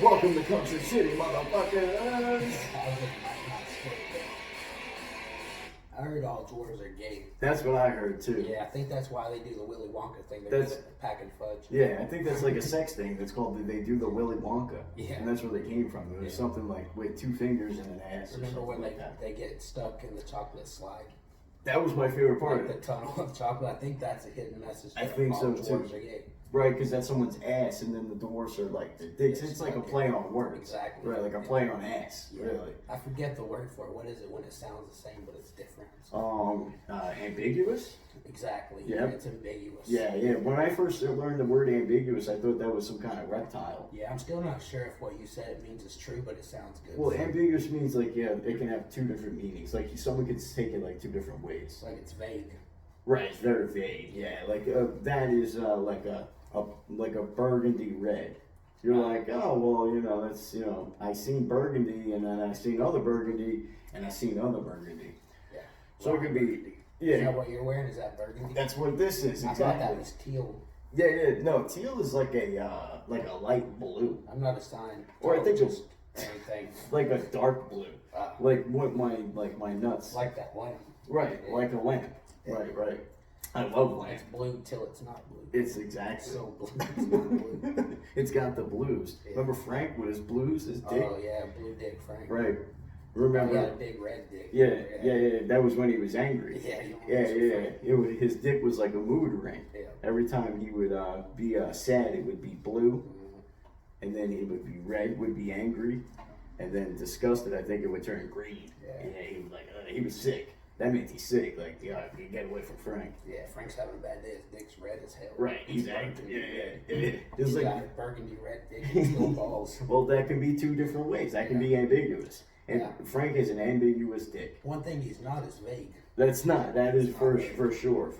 Welcome to CountryCity, motherfuckers. I heard all dwarves are gay. That's what I heard too. Yeah, I think that's why they do the Willy Wonka thing. They're packing fudge. Yeah, I think that's like a sex thing. That's called they do the Willy Wonka. Yeah, and that's where they came from. It was something like with 2 fingers and an ass. Remember when like they get stuck in the chocolate slide? That was my favorite part. Like the tunnel of chocolate. I think that's a hidden message. I think all so dwarves too. Are gay. Right, because that's someone's ass, and then the dwarfs are like the dicks. It's like a play on words. Exactly. Right, like a play on ass. Yeah. Really. I forget the word for it. What is it when it sounds the same but it's different? Ambiguous? Exactly. Yep. It's ambiguous. Yeah. When I first learned the word ambiguous, I thought that was some kind of reptile. Yeah, I'm still not sure if what you said it means is true, but it sounds good. Well, ambiguous means like, it can have 2 different meanings. Like someone could take it like 2 different ways. Like it's vague. Right, it's very vague. Yeah, like that is like a burgundy red. You're like, oh well, that's I seen burgundy, and then I seen other burgundy, and I seen other burgundy. Yeah. So it could be. Yeah. Is that what you're wearing? Is that burgundy? That's what this is. I Exactly. thought that was teal. Yeah. No, teal is like a light blue. I'm not a sign. Or I think it's anything. like a dark blue. Like what my nuts. Like that lamp. Right, Yeah. like a lamp. Right. I love lamp. It's blue till it's not blue. It's exactly. So blue. It's not blue. It's got the blues. Yeah. Remember Frank with his blues, his dick? Oh yeah, blue dick Frank. Right. Remember? He had a big red dick. Yeah. That was when he was angry. Yeah. His dick was like a mood ring. Yeah. Every time he would be sad, it would be blue, Mm-hmm. and then it would be red, would be angry, and then disgusted, I think it would turn green. Yeah. He was like, he was sick. That means he's sick. Like, you get away from Frank. Yeah, Frank's having a bad day. His dick's red as hell. Right, he's angry. Yeah. He's like, got a burgundy red dick and still balls. Well, that can be 2 different ways. That can be ambiguous. And Frank is an ambiguous dick. One thing he's not is vague. That's not. That is for sure.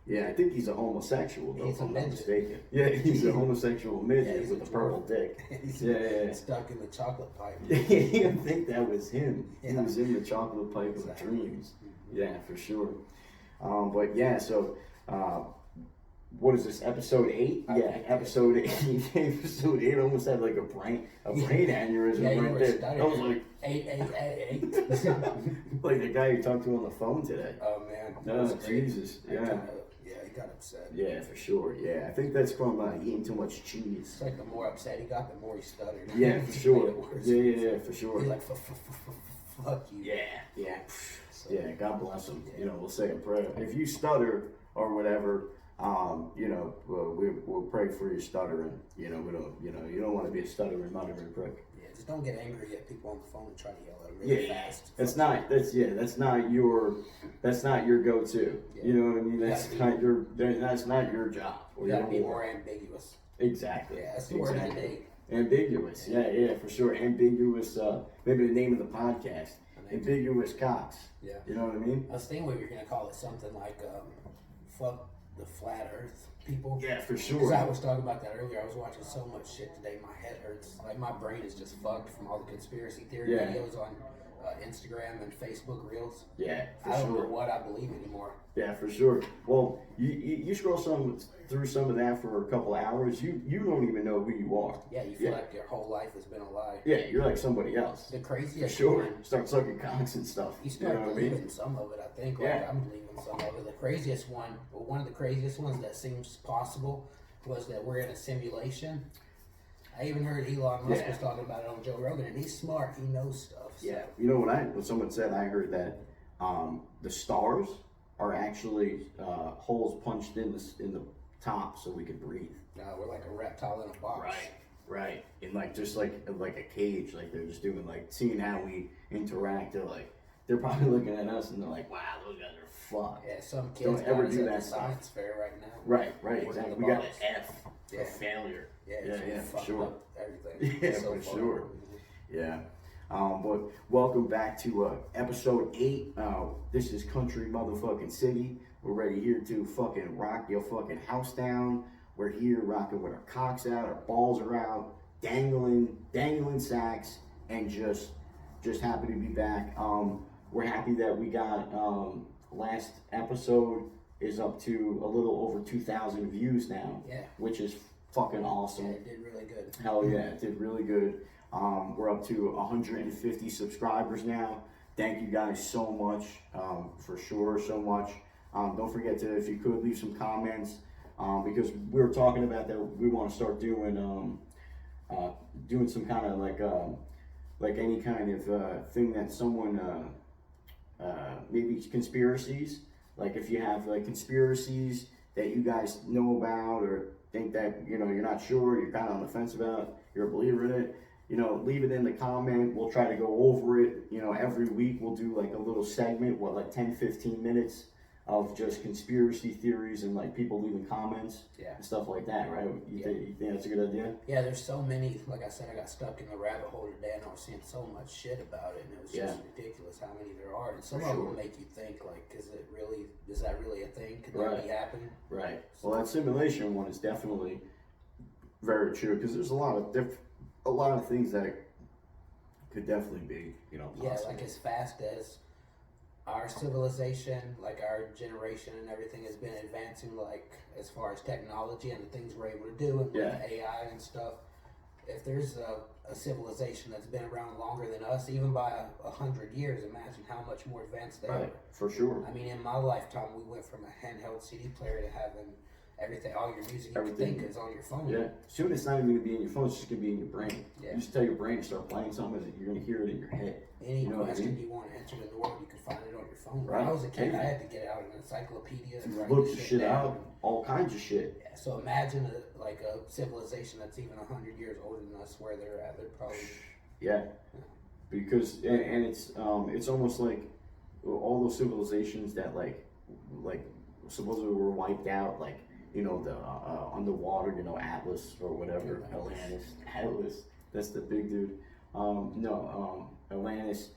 Yeah, I think he's a homosexual, though, if I'm not mistaken. Yeah, he's a homosexual midget with a purple dick. He's stuck in the chocolate pipe. Yeah, you didn't think that was him. He was in the chocolate pipe of dreams. Yeah, for sure. But yeah, so what is this, episode 8? Yeah, episode 8. Episode 8 almost had like a brain aneurysm right there. I was like 8. like the guy you talked to on the phone today. Oh man. Oh Jesus. Yeah. He got upset. Yeah, for sure. Yeah, I think that's from eating too much cheese. It's like the more upset he got, the more he stuttered. Yeah, for sure. Yeah, for sure. He's like, fuck you. Yeah. Yeah, God bless him. We'll say a prayer. If you stutter or whatever, we'll pray for your stuttering. We don't, you don't want to be a stuttering, muttering prick. Yeah, just don't get angry at people on the phone and try to yell at them really fast. That's not your go-to. Yeah. You know what I mean? That's not your job. You gotta be more ambiguous. Exactly. Yeah, that's the word of the day. Ambiguous. Yeah, for sure. Ambiguous. Maybe the name of the podcast. Ambiguous cocks. Yeah. You know what I mean? I was thinking we were gonna call it something like fuck the flat earth people. Yeah, for sure. Because I was talking about that earlier. I was watching so much shit today, my head hurts. Like my brain is just fucked from all the conspiracy theory videos on Instagram and Facebook Reels. Yeah, for I don't sure. know what I believe anymore. Yeah, for sure. Well, you scroll through some of that for a couple hours, you don't even know who you are. Yeah, you feel like your whole life has been a lie. Yeah, you're like somebody else. The craziest for sure. one, Start sucking cocks and stuff. You start believing some of it, I think. Like I'm believing some of it. The craziest one, well, one of the craziest ones that seems possible was that we're in a simulation. I even heard Elon Musk was talking about it on Joe Rogan, and he's smart. He knows stuff. So. Yeah, you know when someone said, I heard that the stars are actually holes punched in the top so we can breathe. We're like a reptile in a box. Right. And like just like a cage, like they're just doing seeing how we interact. They're probably looking at us and they're like, wow, those guys are fucked. Yeah, some kids don't ever do at that the science fair right now. Right, exactly. We got an F for failure. Yeah, for sure. Everything. Yeah, for sure. Yeah. But welcome back to episode 8. This is Country motherfucking City. We're ready here to fucking rock your fucking house down. We're here rocking with our cocks out, our balls are out, dangling sacks, and just happy to be back. We're happy that we got last episode is up to a little over 2,000 views now. Yeah. Which is fucking awesome. Yeah, it did really good. Hell yeah, it did really good. We're up to 150 subscribers now. Thank you guys so much, for sure, so much. Don't forget to, if you could, leave some comments, because we were talking about that we want to start doing some kind of like any kind of thing that someone maybe conspiracies. Like if you have like conspiracies that you guys know about or think that you're not sure, you're kind of on the fence about, you're a believer in it, leave it in the comment. We'll try to go over it. Every week we'll do like a little segment, like 10-15 minutes of just conspiracy theories and like people leaving comments and stuff like that, right? You think that's a good idea? Yeah, there's so many. Like I said, I got stuck in the rabbit hole today, and I was seeing so much shit about it, and it was just ridiculous how many there are. And some of them make you think, like, is that really a thing? Could that be happening? Right. Well, that simulation one is definitely very true, because there's a lot of things that could definitely be, possible. Yeah, like as fast as our civilization, like our generation and everything has been advancing, like as far as technology and the things we're able to do and with AI and stuff. If there's a civilization that's been around longer than us, even by 100 years, imagine how much more advanced they are. For sure. I mean, in my lifetime, we went from a handheld CD player to having everything, all your music you think is on your phone. Yeah. Soon it's not even going to be in your phone, it's just going to be in your brain. Yeah. You just tell your brain to start playing something, you're going to hear it in your head. Any question you want answered in the world, you can find it on your phone. When I was a kid, I had to get out an encyclopedia and write look shit shit down. out, all kinds of shit. Yeah, so imagine a civilization that's even 100 years older than us, where they're at. They're probably because and it's almost like all those civilizations that like supposedly were wiped out, like the underwater, Atlas or whatever, Atlas. That's the big dude. Atlantis.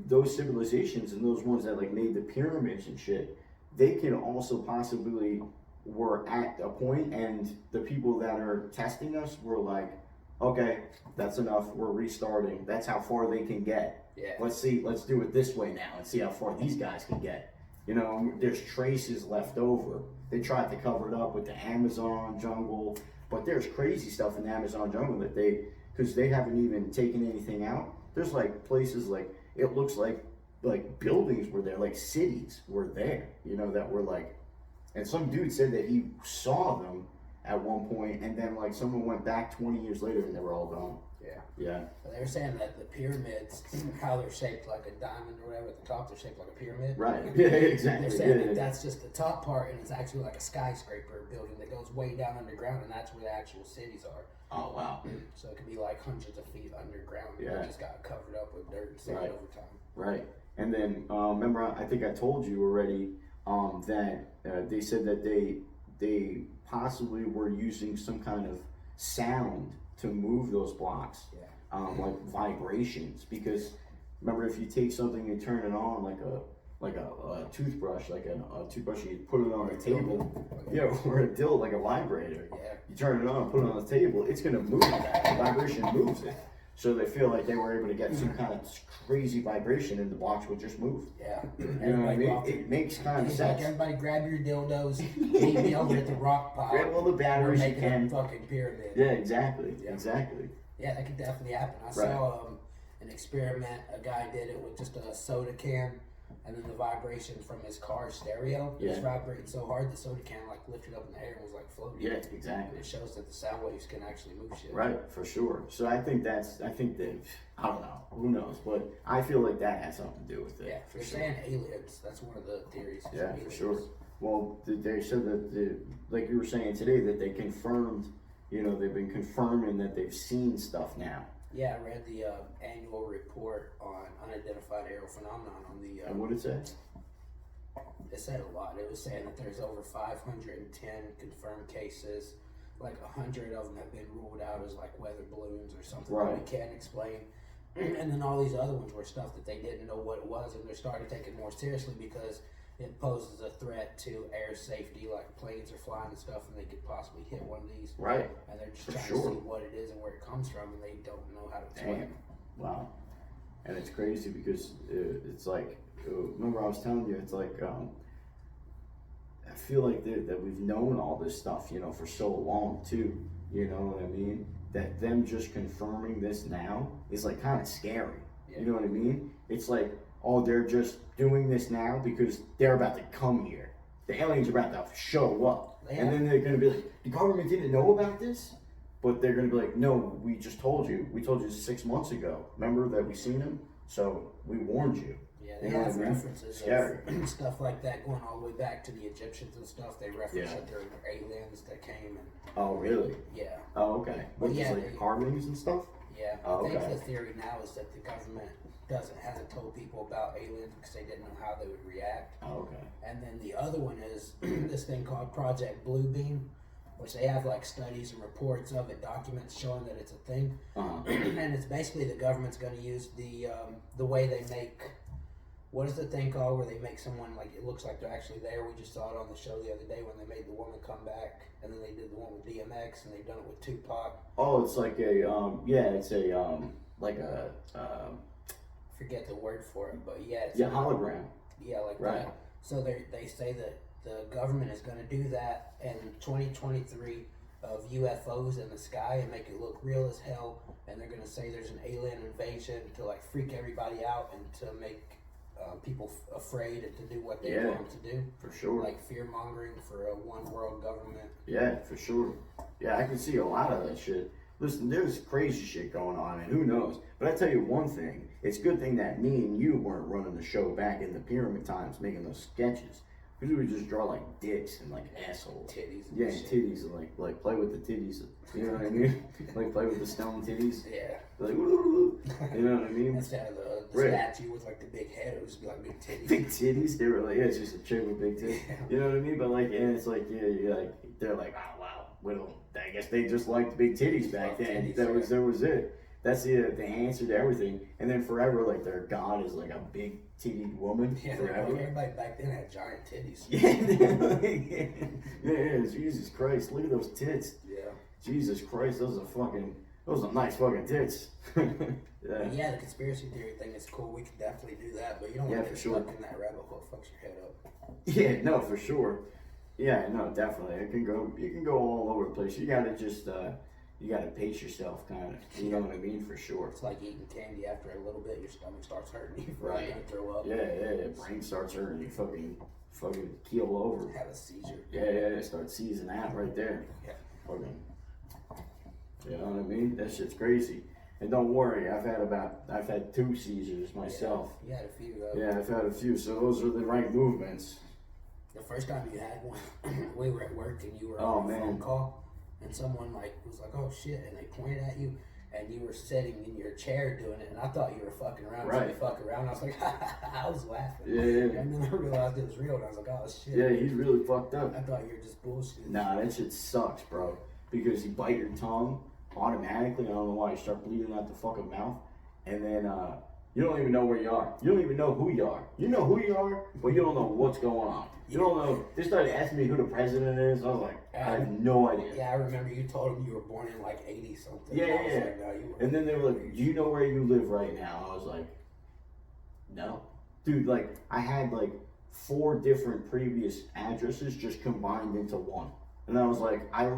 Those civilizations and those ones that like made the pyramids and shit, they can also possibly were at a point, and the people that are testing us were like, okay, that's enough, we're restarting. That's how far they can get. Yeah. Let's do it this way now and see how far these guys can get. There's traces left over. They tried to cover it up with the Amazon jungle, but there's crazy stuff in the Amazon jungle that because they haven't even taken anything out. There's like places like, it looks like buildings were there, like cities were there, that were like, and some dude said that he saw them at one point, and then like someone went back 20 years later and they were all gone. Yeah. But they were saying that the pyramids, how they're shaped like a diamond or whatever, at the top they're shaped like a pyramid. Right. Yeah, exactly. They're saying that that's just the top part, and it's actually like a skyscraper building that goes way down underground, and that's where the actual cities are. Oh wow. So it could be like hundreds of feet underground. Yeah. It just got covered up with dirt and sand over time. Right. And then remember, I think I told you already that they said that they possibly were using some kind of sound to move those blocks. Yeah. Like vibrations, because remember, if you take something and turn it on like a toothbrush, like a toothbrush, you put it on a table, or a dildo, like a vibrator. Yeah. You turn it on, put it on the table, it's gonna move. The vibration moves it. So they feel like they were able to get some kind of crazy vibration, and the blocks would just move. Yeah. You know what I mean? It makes kind of sense. Like, everybody grab your dildos, meet me over at the rock pile. Grab all the batteries you can. A fucking pyramid. Yeah, exactly. Exactly. Yeah, that could definitely happen. I saw an experiment. A guy did it with just a soda can, and then the vibration from his car stereo was vibrating so hard the soda can like lifted up in the air and was like floating. Yeah, exactly. And it shows that the sound waves can actually move shit. Right, for sure. So I think that I don't know, who knows, but I feel like that has something to do with it. Yeah, they're saying aliens. That's one of the theories. Yeah, for sure. Well, they said that like you were saying today, that they confirmed. They've been confirming that they've seen stuff now. Yeah, I read the annual report on unidentified aerial phenomenon on the. And what did it say? It said a lot. It was saying that there's over 510 confirmed cases. Like 100 of them have been ruled out as like weather balloons or something that we can't explain. And then all these other ones were stuff that they didn't know what it was, and they're starting to take it more seriously because it poses a threat to air safety, like planes are flying and stuff, and they could possibly hit one of these. Right. And they're just trying to see what it is and where it comes from, and they don't know how to explain it. Wow. And it's crazy because it's like, remember I was telling you, it's like I feel like that we've known all this stuff, for so long too. You know what I mean? That them just confirming this now is like kind of scary. Yeah. You know what I mean? It's like, oh, they're just doing this now because they're about to come here. The aliens are about to show up. Yeah. And then they're going to be like, the government didn't know about this? But they're going to be like, no, we just told you. We told you 6 months ago. Remember that we seen them? So we warned you. Yeah, they have references of stuff like that going all the way back to the Egyptians and stuff. They reference that there were aliens that came and... Oh, really? Yeah. Oh, okay. Which is like carvings and stuff? Yeah. I think the theory now is that the government hasn't told people about aliens because they didn't know how they would react. Oh, okay. And then the other one is this thing called Project Bluebeam, which they have like studies and reports of it, documents showing that it's a thing. And it's basically the government's going to use the way they make... What is the thing called where they make someone like it looks like they're actually there? We just saw it on the show the other day when they made the woman come back, and then they did the one with DMX, and they've done it with Tupac. Oh, it's like like a forget the word for it, but it's hologram. Yeah, like that. So they say that the government is going to do that in 2023 of UFOs in the sky and make it look real as hell, and they're going to say there's an alien invasion to like freak everybody out and to make people afraid and to do what they want them to do. For sure. Like fear mongering for a one world government. Yeah, for sure. Yeah, I can see a lot of that shit. Listen, there's crazy shit going on, and who knows? But I tell you one thing, it's a good thing that me and you weren't running the show back in the pyramid times, making those sketches. Because we would just draw like dicks and like assholes. Titties. Yeah, and titties, and like play with the titties. You know what I mean? Like play with the stone titties. Yeah. Like, woo, you know what I mean? Instead of the statue with like the big head, it would just be like big titties. Big titties? They were like, it's just a chick with big titties. Yeah. You know what I mean? But like, and it's like, you're like, they're like, oh wow, well, I guess they just liked big titties back then. That was it. That's the answer to everything. And then forever, like their god is like a big tittied woman. Yeah, forever. Like everybody back then had giant titties. Yeah, Jesus Christ, look at those tits. Yeah. Jesus Christ, those are nice fucking tits. Yeah, the conspiracy theory thing is cool. We could definitely do that, but you don't want to get stuck in that rabbit hole. Fucks your head up. Yeah, no, for sure. Yeah, no, definitely. It can go all over the place. You gotta just you gotta pace yourself, kind of. You know what I mean? For sure. It's like eating candy. After a little bit, your stomach starts hurting. You right. You're gonna throw up. Yeah. Brain starts hurting. You fucking keel over. Have a seizure. Yeah. Start seizing out right there. Yeah. Fucking. You know what I mean? That shit's crazy. And don't worry, I've had 2 seizures myself. Yeah, you had a few. Yeah, I've had a few. So those are the right movements. The first time you had one, we were at work and you were on a phone call, and someone was like, "Oh shit," and they pointed at you, and you were sitting in your chair doing it, and I thought you were fucking around. Right. So you fuck around. I was like, I was laughing. Yeah. And then I realized it was real, and I was like, "Oh shit." Yeah, he's really fucked up. I thought you were just bullshit. Nah, that shit sucks, bro. Because you bite your tongue automatically. I don't know why. You start bleeding out the fucking mouth, and then you don't even know where you are. You don't even know who you are. You know who you are, but you don't know what's going on. You don't know. They started asking me who the president is. I was like, I have no idea. Yeah, I remember you told them you were born in like 80 something. Yeah. Like, no, you were. And then they were like, do you know where you live right now? I was like, no. Dude, like, I had like 4 different previous addresses just combined into one. And I was like, I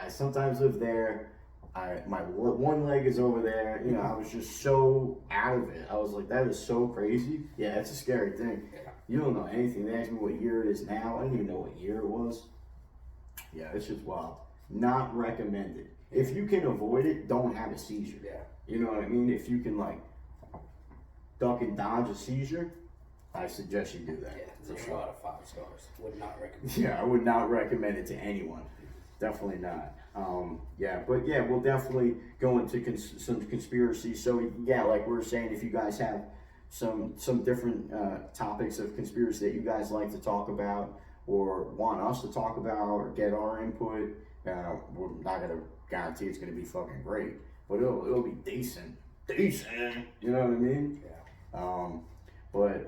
sometimes live there. My one leg is over there. You know, I was just so out of it. I was like, that is so crazy. Yeah, it's a scary thing. Yeah. You don't know anything. They asked me what year it is now. I didn't even know what year it was. Yeah, it's just wild. Not recommended. If you can avoid it, don't have a seizure. Yeah. You know what I mean? If you can like duck and dodge a seizure, I suggest you do that. Yeah, 0 out of 5 stars. Would not recommend. Yeah, I would not recommend it to anyone. Definitely not. We'll definitely go into some conspiracy. So yeah, like we were saying, if you guys have some different topics of conspiracy that you guys like to talk about or want us to talk about or get our input, we're not gonna guarantee it's gonna be fucking great, but it'll be decent. You know what I mean? Yeah. But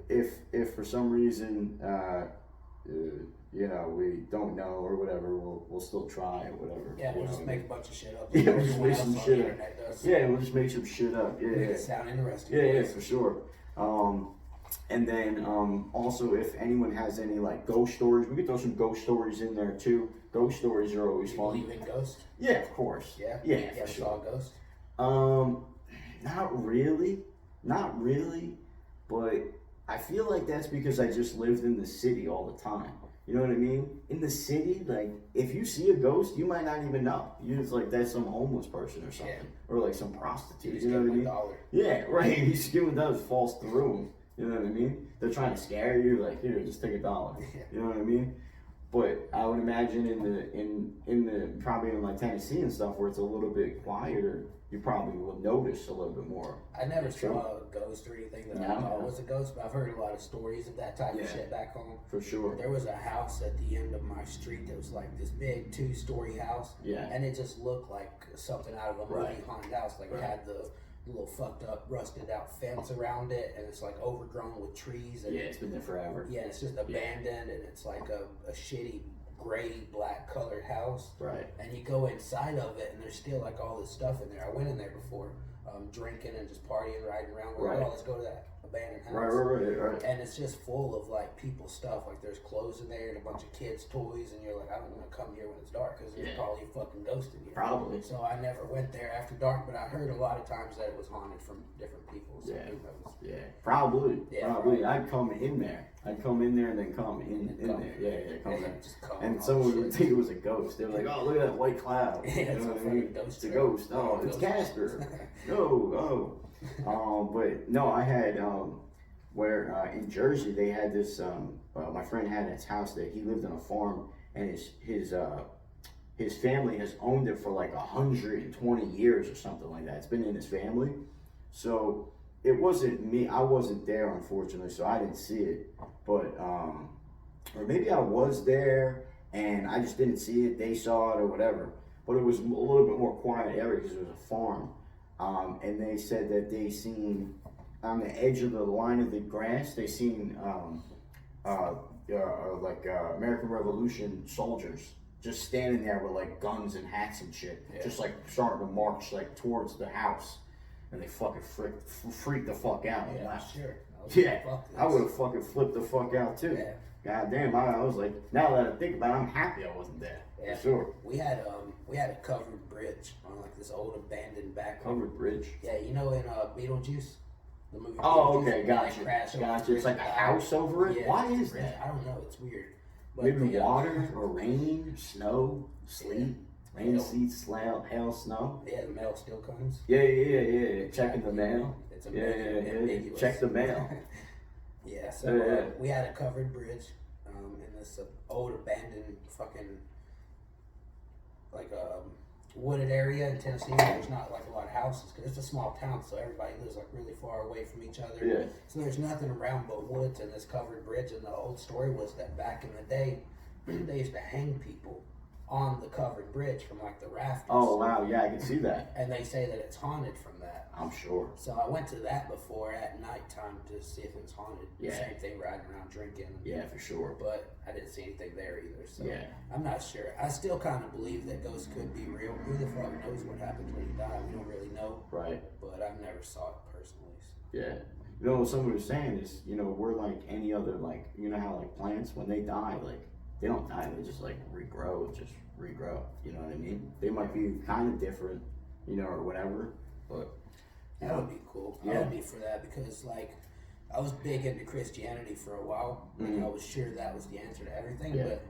if for some reason we don't know or whatever, we'll still try or whatever. Yeah, we'll just make a bunch of shit up. Yeah, we'll just make some shit up. Does. Yeah, we'll just make some shit up. Yeah, Make it sound interesting. Yeah, for sure. And then also, if anyone has any like ghost stories, we could throw some ghost stories in there too. Ghost stories are always You fun. believe in ghosts? Yeah, of course. Yeah. Yeah, You for ever sure. saw a ghost? Not really, not really, but I feel like that's because I just lived in the city all the time. You know what I mean? In the city, like if you see a ghost, you might not even know. You just like that's some homeless person or something, or like some prostitute. You know what I mean? $1. Yeah, right. You just give them $1, falls through them. You know what I mean? They're trying to scare you. Like here, just take $1. You know what I mean? But I would imagine in the probably in like Tennessee and stuff where it's a little bit quieter, you probably will notice a little bit more. I never saw a ghost or anything that I thought was a ghost, but I've heard a lot of stories of that type of shit back home. For sure. There was a house at the end of my street that was like this big 2-story house. Yeah. And it just looked like something out of a movie haunted house. Like it had the little fucked up, rusted out fence around it, and it's like overgrown with trees. And it's been there forever. Yeah, it's just abandoned, and it's like a shitty gray black colored house. Right. And you go inside of it, and there's still like all this stuff in there. I went in there before, drinking and just partying, riding around. We're like, oh, let's go to that abandoned house. Right. And it's just full of like people's stuff. Like there's clothes in there and a bunch of kids' toys, and you're like, I don't want to come here when it's dark because there's probably a fucking ghost in here. Probably. So I never went there after dark, but I heard a lot of times that it was haunted from different people. So who knows? Yeah. Probably. Yeah, probably. I'd come in there. I'd come in there and then come in there. Yeah, come in. Just come and someone would think it was a ghost. They were like, oh, look at that white cloud. Yeah, you know what I mean? ghost. It's a ghost. Oh, it's Casper. No. But no, I had where in Jersey they had this. My friend had his house that he lived on a farm, and his family has owned it for like 120 years or something like that. It's been in his family, so it wasn't me. I wasn't there, unfortunately, so I didn't see it. But or maybe I was there and I just didn't see it. They saw it or whatever. But it was a little bit more quiet area because it was a farm. And they said that they seen on the edge of the line of the grass, they seen American Revolution soldiers just standing there with like guns and hats and shit, just like starting to march like towards the house, and they fucking freaked the fuck out. Yeah, sure. I would have fucking flipped the fuck out too. Yeah. God damn, I was like, now that I think about it, I'm happy I wasn't there. Yeah. For sure. We had a covered bridge on like this old abandoned back. Covered bridge? Yeah, you know in Beetlejuice? The movie Oh, Beetlejuice, okay, gotcha. It's like a house over it? Yeah, Why is bridge. that? I don't know, it's weird. But Maybe water or rain, snow, sleet, rain, Hail. sleet, hail, snow. Yeah, the mail still comes. Yeah. Checking the mail. It's Yeah. Check the mail. Yeah, so we had a covered bridge in this old abandoned fucking like wooded area in Tennessee. There's not like a lot of houses because it's a small town, so everybody lives like really far away from each other. Yeah. So there's nothing around but woods and this covered bridge. And the old story was that back in the day, they used to hang people on the covered bridge from like the rafters. Oh wow, yeah, I can see that. And they say that it's haunted from that. I'm sure. So I went to that before at nighttime to see if it was haunted. Yeah. Same thing, riding around drinking. Yeah, for sure. But I didn't see anything there either. So Yeah. I'm not sure. I still kind of believe that ghosts could be real. Who the fuck knows what happens when you die? We don't really know. Right. But I've never saw it personally. So. Yeah. You know what someone was saying is, you know, we're like any other, like, you know how like plants, when they die, like, they don't die, they just like regrow, you know what I mean? They might be kind of different, you know, or whatever, but that would be cool. I would be for that because, like, I was big into Christianity for a while. And I was sure that was the answer to everything. Yeah. But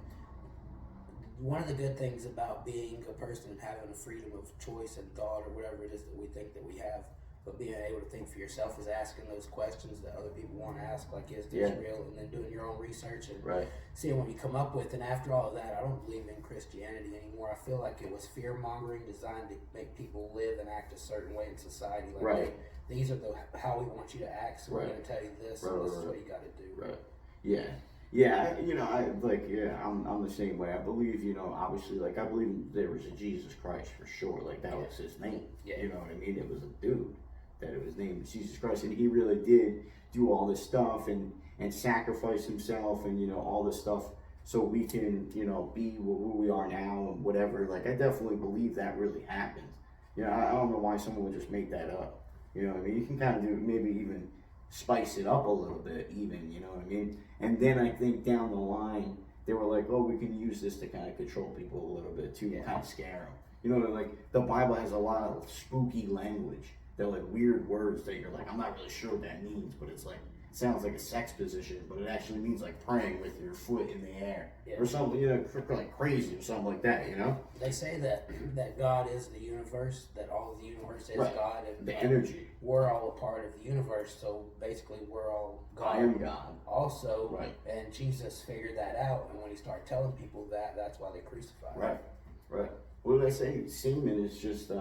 one of the good things about being a person and having a freedom of choice and thought or whatever it is that we think that we have, but being able to think for yourself is asking those questions that other people want to ask, like, is this real? And then doing your own research and seeing what you come up with. And after all of that, I don't believe in Christianity anymore. I feel like it was fear-mongering designed to make people live and act a certain way in society. Like, hey, these are how we want you to act, so we're going to tell you this, and this is what you got to do. Right. Yeah. Yeah, you know, I'm the same way. I believe, you know, obviously, like, I believe there was a Jesus Christ for sure. Like, that was his name. Yeah. You know what I mean? It was a dude that it was named Jesus Christ, and he really did do all this stuff and sacrifice himself and, you know, all this stuff so we can, you know, be who we are now and whatever. Like, I definitely believe that really happened. You know, I don't know why someone would just make that up. You know what I mean? You can kind of do maybe even spice it up a little bit, even, you know what I mean? And then I think down the line, they were like, oh, we can use this to kind of control people a little bit too, kind of scare them. You know, like the Bible has a lot of spooky language. They're like weird words that you're like, I'm not really sure what that means, but it's like, it sounds like a sex position, but it actually means like praying with your foot in the air or something, you know, like crazy or something like that, you know? They say that God is the universe, that all of the universe is God, and the energy. We're all a part of the universe, so basically we're all God. I am God. Also, and Jesus figured that out, and when he started telling people that, that's why they crucified him. Right. What did I say? Semen is just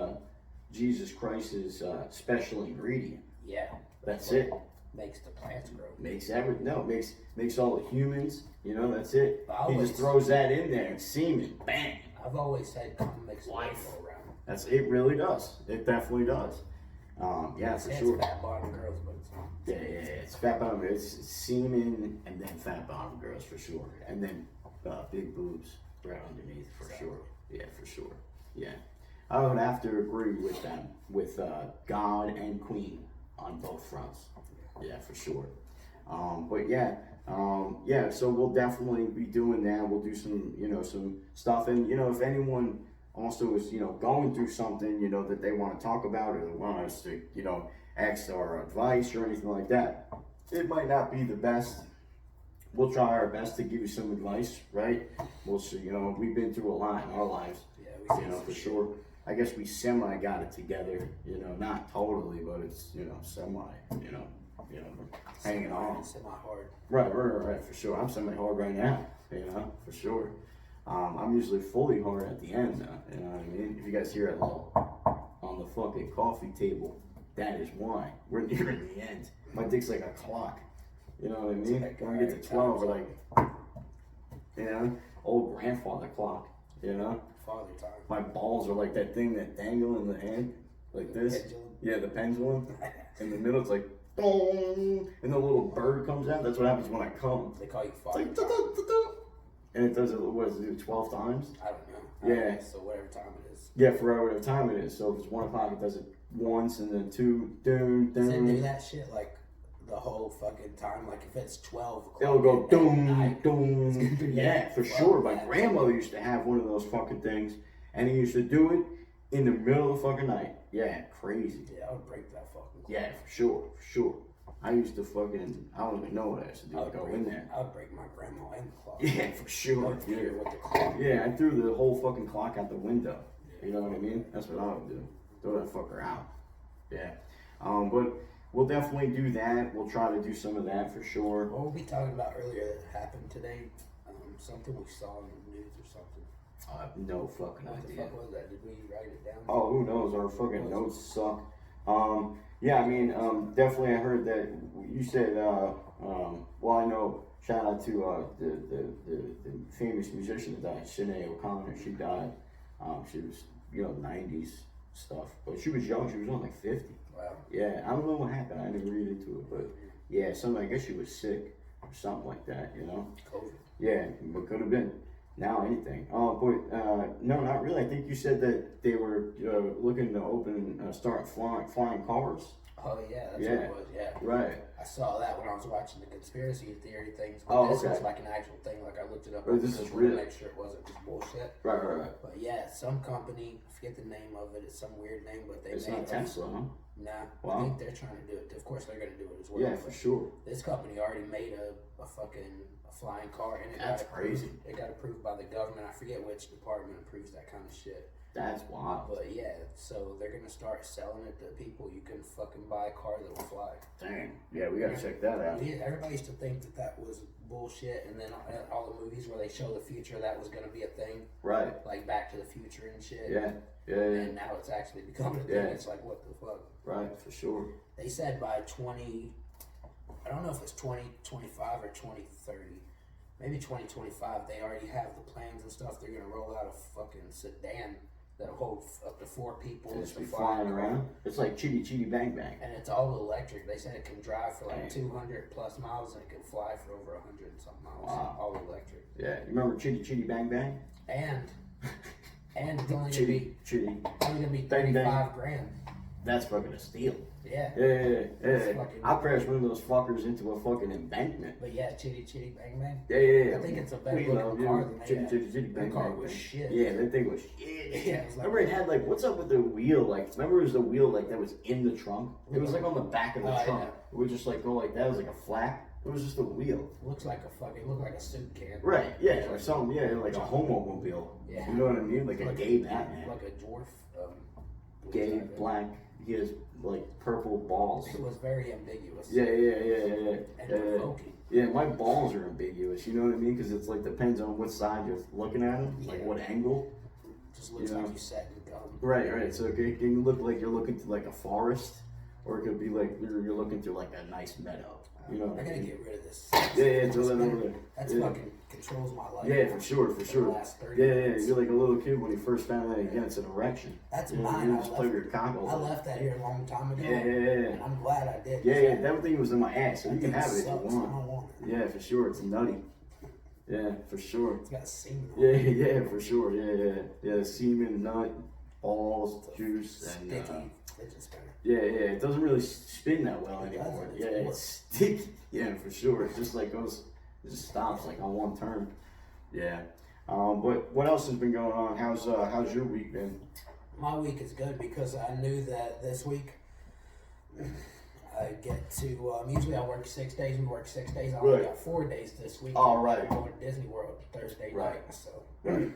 Jesus Christ's special ingredient. Yeah. That's it. Makes the plants grow. Makes all the humans, you know, that's it. He just throws that in there, semen, bang. I've always said cum makes life go around. It really does. It definitely does. Yeah, for sure. It's fat bottom girls, but it's not. Yeah, it's fat bottom girls. It's semen and then fat bottom girls for sure. And then big boobs right underneath for sure. Yeah, for sure. Yeah. I would have to agree with them, with God and Queen on both fronts. Yeah, for sure. But yeah, so we'll definitely be doing that. We'll do some stuff. And, if anyone also is, going through something, that they want to talk about or they want us to, ask our advice or anything like that, it might not be the best. We'll try our best to give you some advice, right? We'll see, we've been through a lot in our lives, for sure. I guess we semi got it together, not totally, but it's, semi, hanging on. Semi-hard. Right, for sure. I'm semi-hard right now, for sure. I'm usually fully hard at the end, you know what I mean? If you guys hear it on the fucking coffee table, that is why. We're nearing the end. My dick's like a clock, you know what I mean? When we get to 12, we're like, old grandfather clock, Father time. My balls are like that thing that dangle in the hand, like this. Pendulum. Yeah, the pendulum. In the middle, it's like, boom, and the little bird comes out. That's what happens when I come. They call you Father It's like, and it does it, what does it do, 12 times? I don't know. Yeah. So whatever time it is. Yeah, for whatever time it is. So if it's 1 o'clock, it does it once, and then 2, doom, Does it do doom. that shit like the whole fucking time? Like if it's 12 o'clock. It'll go at doom, night, doom. do Yeah, that for for sure. My that. grandmother used to have one of those fucking things, and he used to do it in the middle of the fucking night. Yeah, crazy. Yeah, I would break that fucking clock. Yeah, for sure. I used to fucking, I don't even know what I used to do. Go in there. I would break my grandma and the clock. Yeah, for sure. I'd fear with the clock. Yeah, I threw the whole fucking clock out the window. You know what I mean? That's what I would do. Throw that fucker out. Yeah. But we'll definitely do that. We'll try to do some of that for sure. What were we talking about earlier that happened today? Something we saw in the news or something. I have no fucking What the idea. fuck was that? Did we write it down? Oh, who knows? Our fucking notes suck. Yeah, I mean, definitely I heard that you said, well, I know, shout out to the famous musician that died, Sinead O'Connor. She died. She was, 90s stuff. But she was young. She was only like 50. Wow. Yeah, I don't know what happened. I didn't read into it. But yeah, I guess she was sick or something like that, COVID. Yeah, but could have been. Now anything. But no, not really. I think you said that they were looking to start flying cars. Oh yeah, that's what it was. Yeah. Right. I saw that when I was watching the conspiracy theory things. But Oh, this okay. was like an actual thing. Like I looked it up. Oh, this is real. to make sure it wasn't just bullshit. Right. But yeah, some company, I forget the name of it. It's some weird name, but they It's made not Tesla, huh? Nah, Wow. I think they're trying to do it. Of course, they're gonna do it as well. Yeah, for sure. This company already made a fucking flying car, and it That's got approved. crazy. It got approved by the government. I forget which department approves that kind of shit. That's wild. But yeah, so they're gonna start selling it to people. You can fucking buy a car that will fly. Dang. Yeah, we gotta check that out. Everybody used to think that was bullshit, and then all the movies where they show the future, that was gonna be a thing. Right. Like Back to the Future and shit. Yeah. And now it's actually becoming a thing. Yeah. It's like, what the fuck? Right, for sure. They said by I don't know if it's 2025 or 2030. Maybe 2025, they already have the plans and stuff. They're gonna roll out a fucking sedan that'll hold up to 4 people. And It's just be a flying around. It's like chitty chitty bang bang. And it's all electric. They said it can drive for like Dang. 200 plus miles, and it can fly for over 100 and something miles. Wow. All electric. Yeah, you remember chitty chitty bang bang? And it's only gonna Chitty chitty. be Bang, bang. $35 grand. that's fucking a steal. Yeah. Yeah. I crashed one of those fuckers into a fucking embankment. But yeah, Chitty Chitty Bang Bang. Yeah. I think it's a better looking car than Chitty that car was shit. Yeah, that thing was shit. Yeah, it was remember it had like, what's up with the wheel? Like, remember it was the wheel like that was in the trunk? It was like on the back of the trunk. Yeah. It would just like go like that. It was like a flap. It was just a wheel. Looked like a soup can. Right, yeah, or something, yeah, like a homomobile. Yeah. You know what I mean? Like a gay Batman. Like a dwarf. Gay, black, he has like purple balls. It was very ambiguous. Yeah. And provoking. Yeah, my balls are ambiguous, you know what I mean? Because it's like depends on what side you're looking at them, like what angle. Just looks like you sat in gum. Right. So it can look like you're looking through like a forest, or it could be like you're looking through like a nice meadow. You know, I gotta get rid of this. Yeah, throw that over there. That's fucking controls my life. Yeah, for sure. The last 30 Yeah, minutes. You're like a little kid when you first found out against an erection. That's you know, mine. You just play with your cock all I left that here a long time ago. Yeah. And I'm glad I did. Yeah, that thing was in my ass, so you can have it if you want. I don't want it. Yeah, for sure. It's nutty. Yeah, for sure. It's got semen on it. Yeah, for sure. Yeah. Semen, nut, balls, juice, and sticky fidget spinner. Yeah. It doesn't really spin that well anymore. It's sticky. Yeah, for sure. It just like goes, it just stops like on one turn. Yeah. But what else has been going on? How's your week been? My week is good because I knew that this week I get to usually I work 6 days. We work 6 days. I only got 4 days this week. All right. I'm going to Disney World Thursday night. So.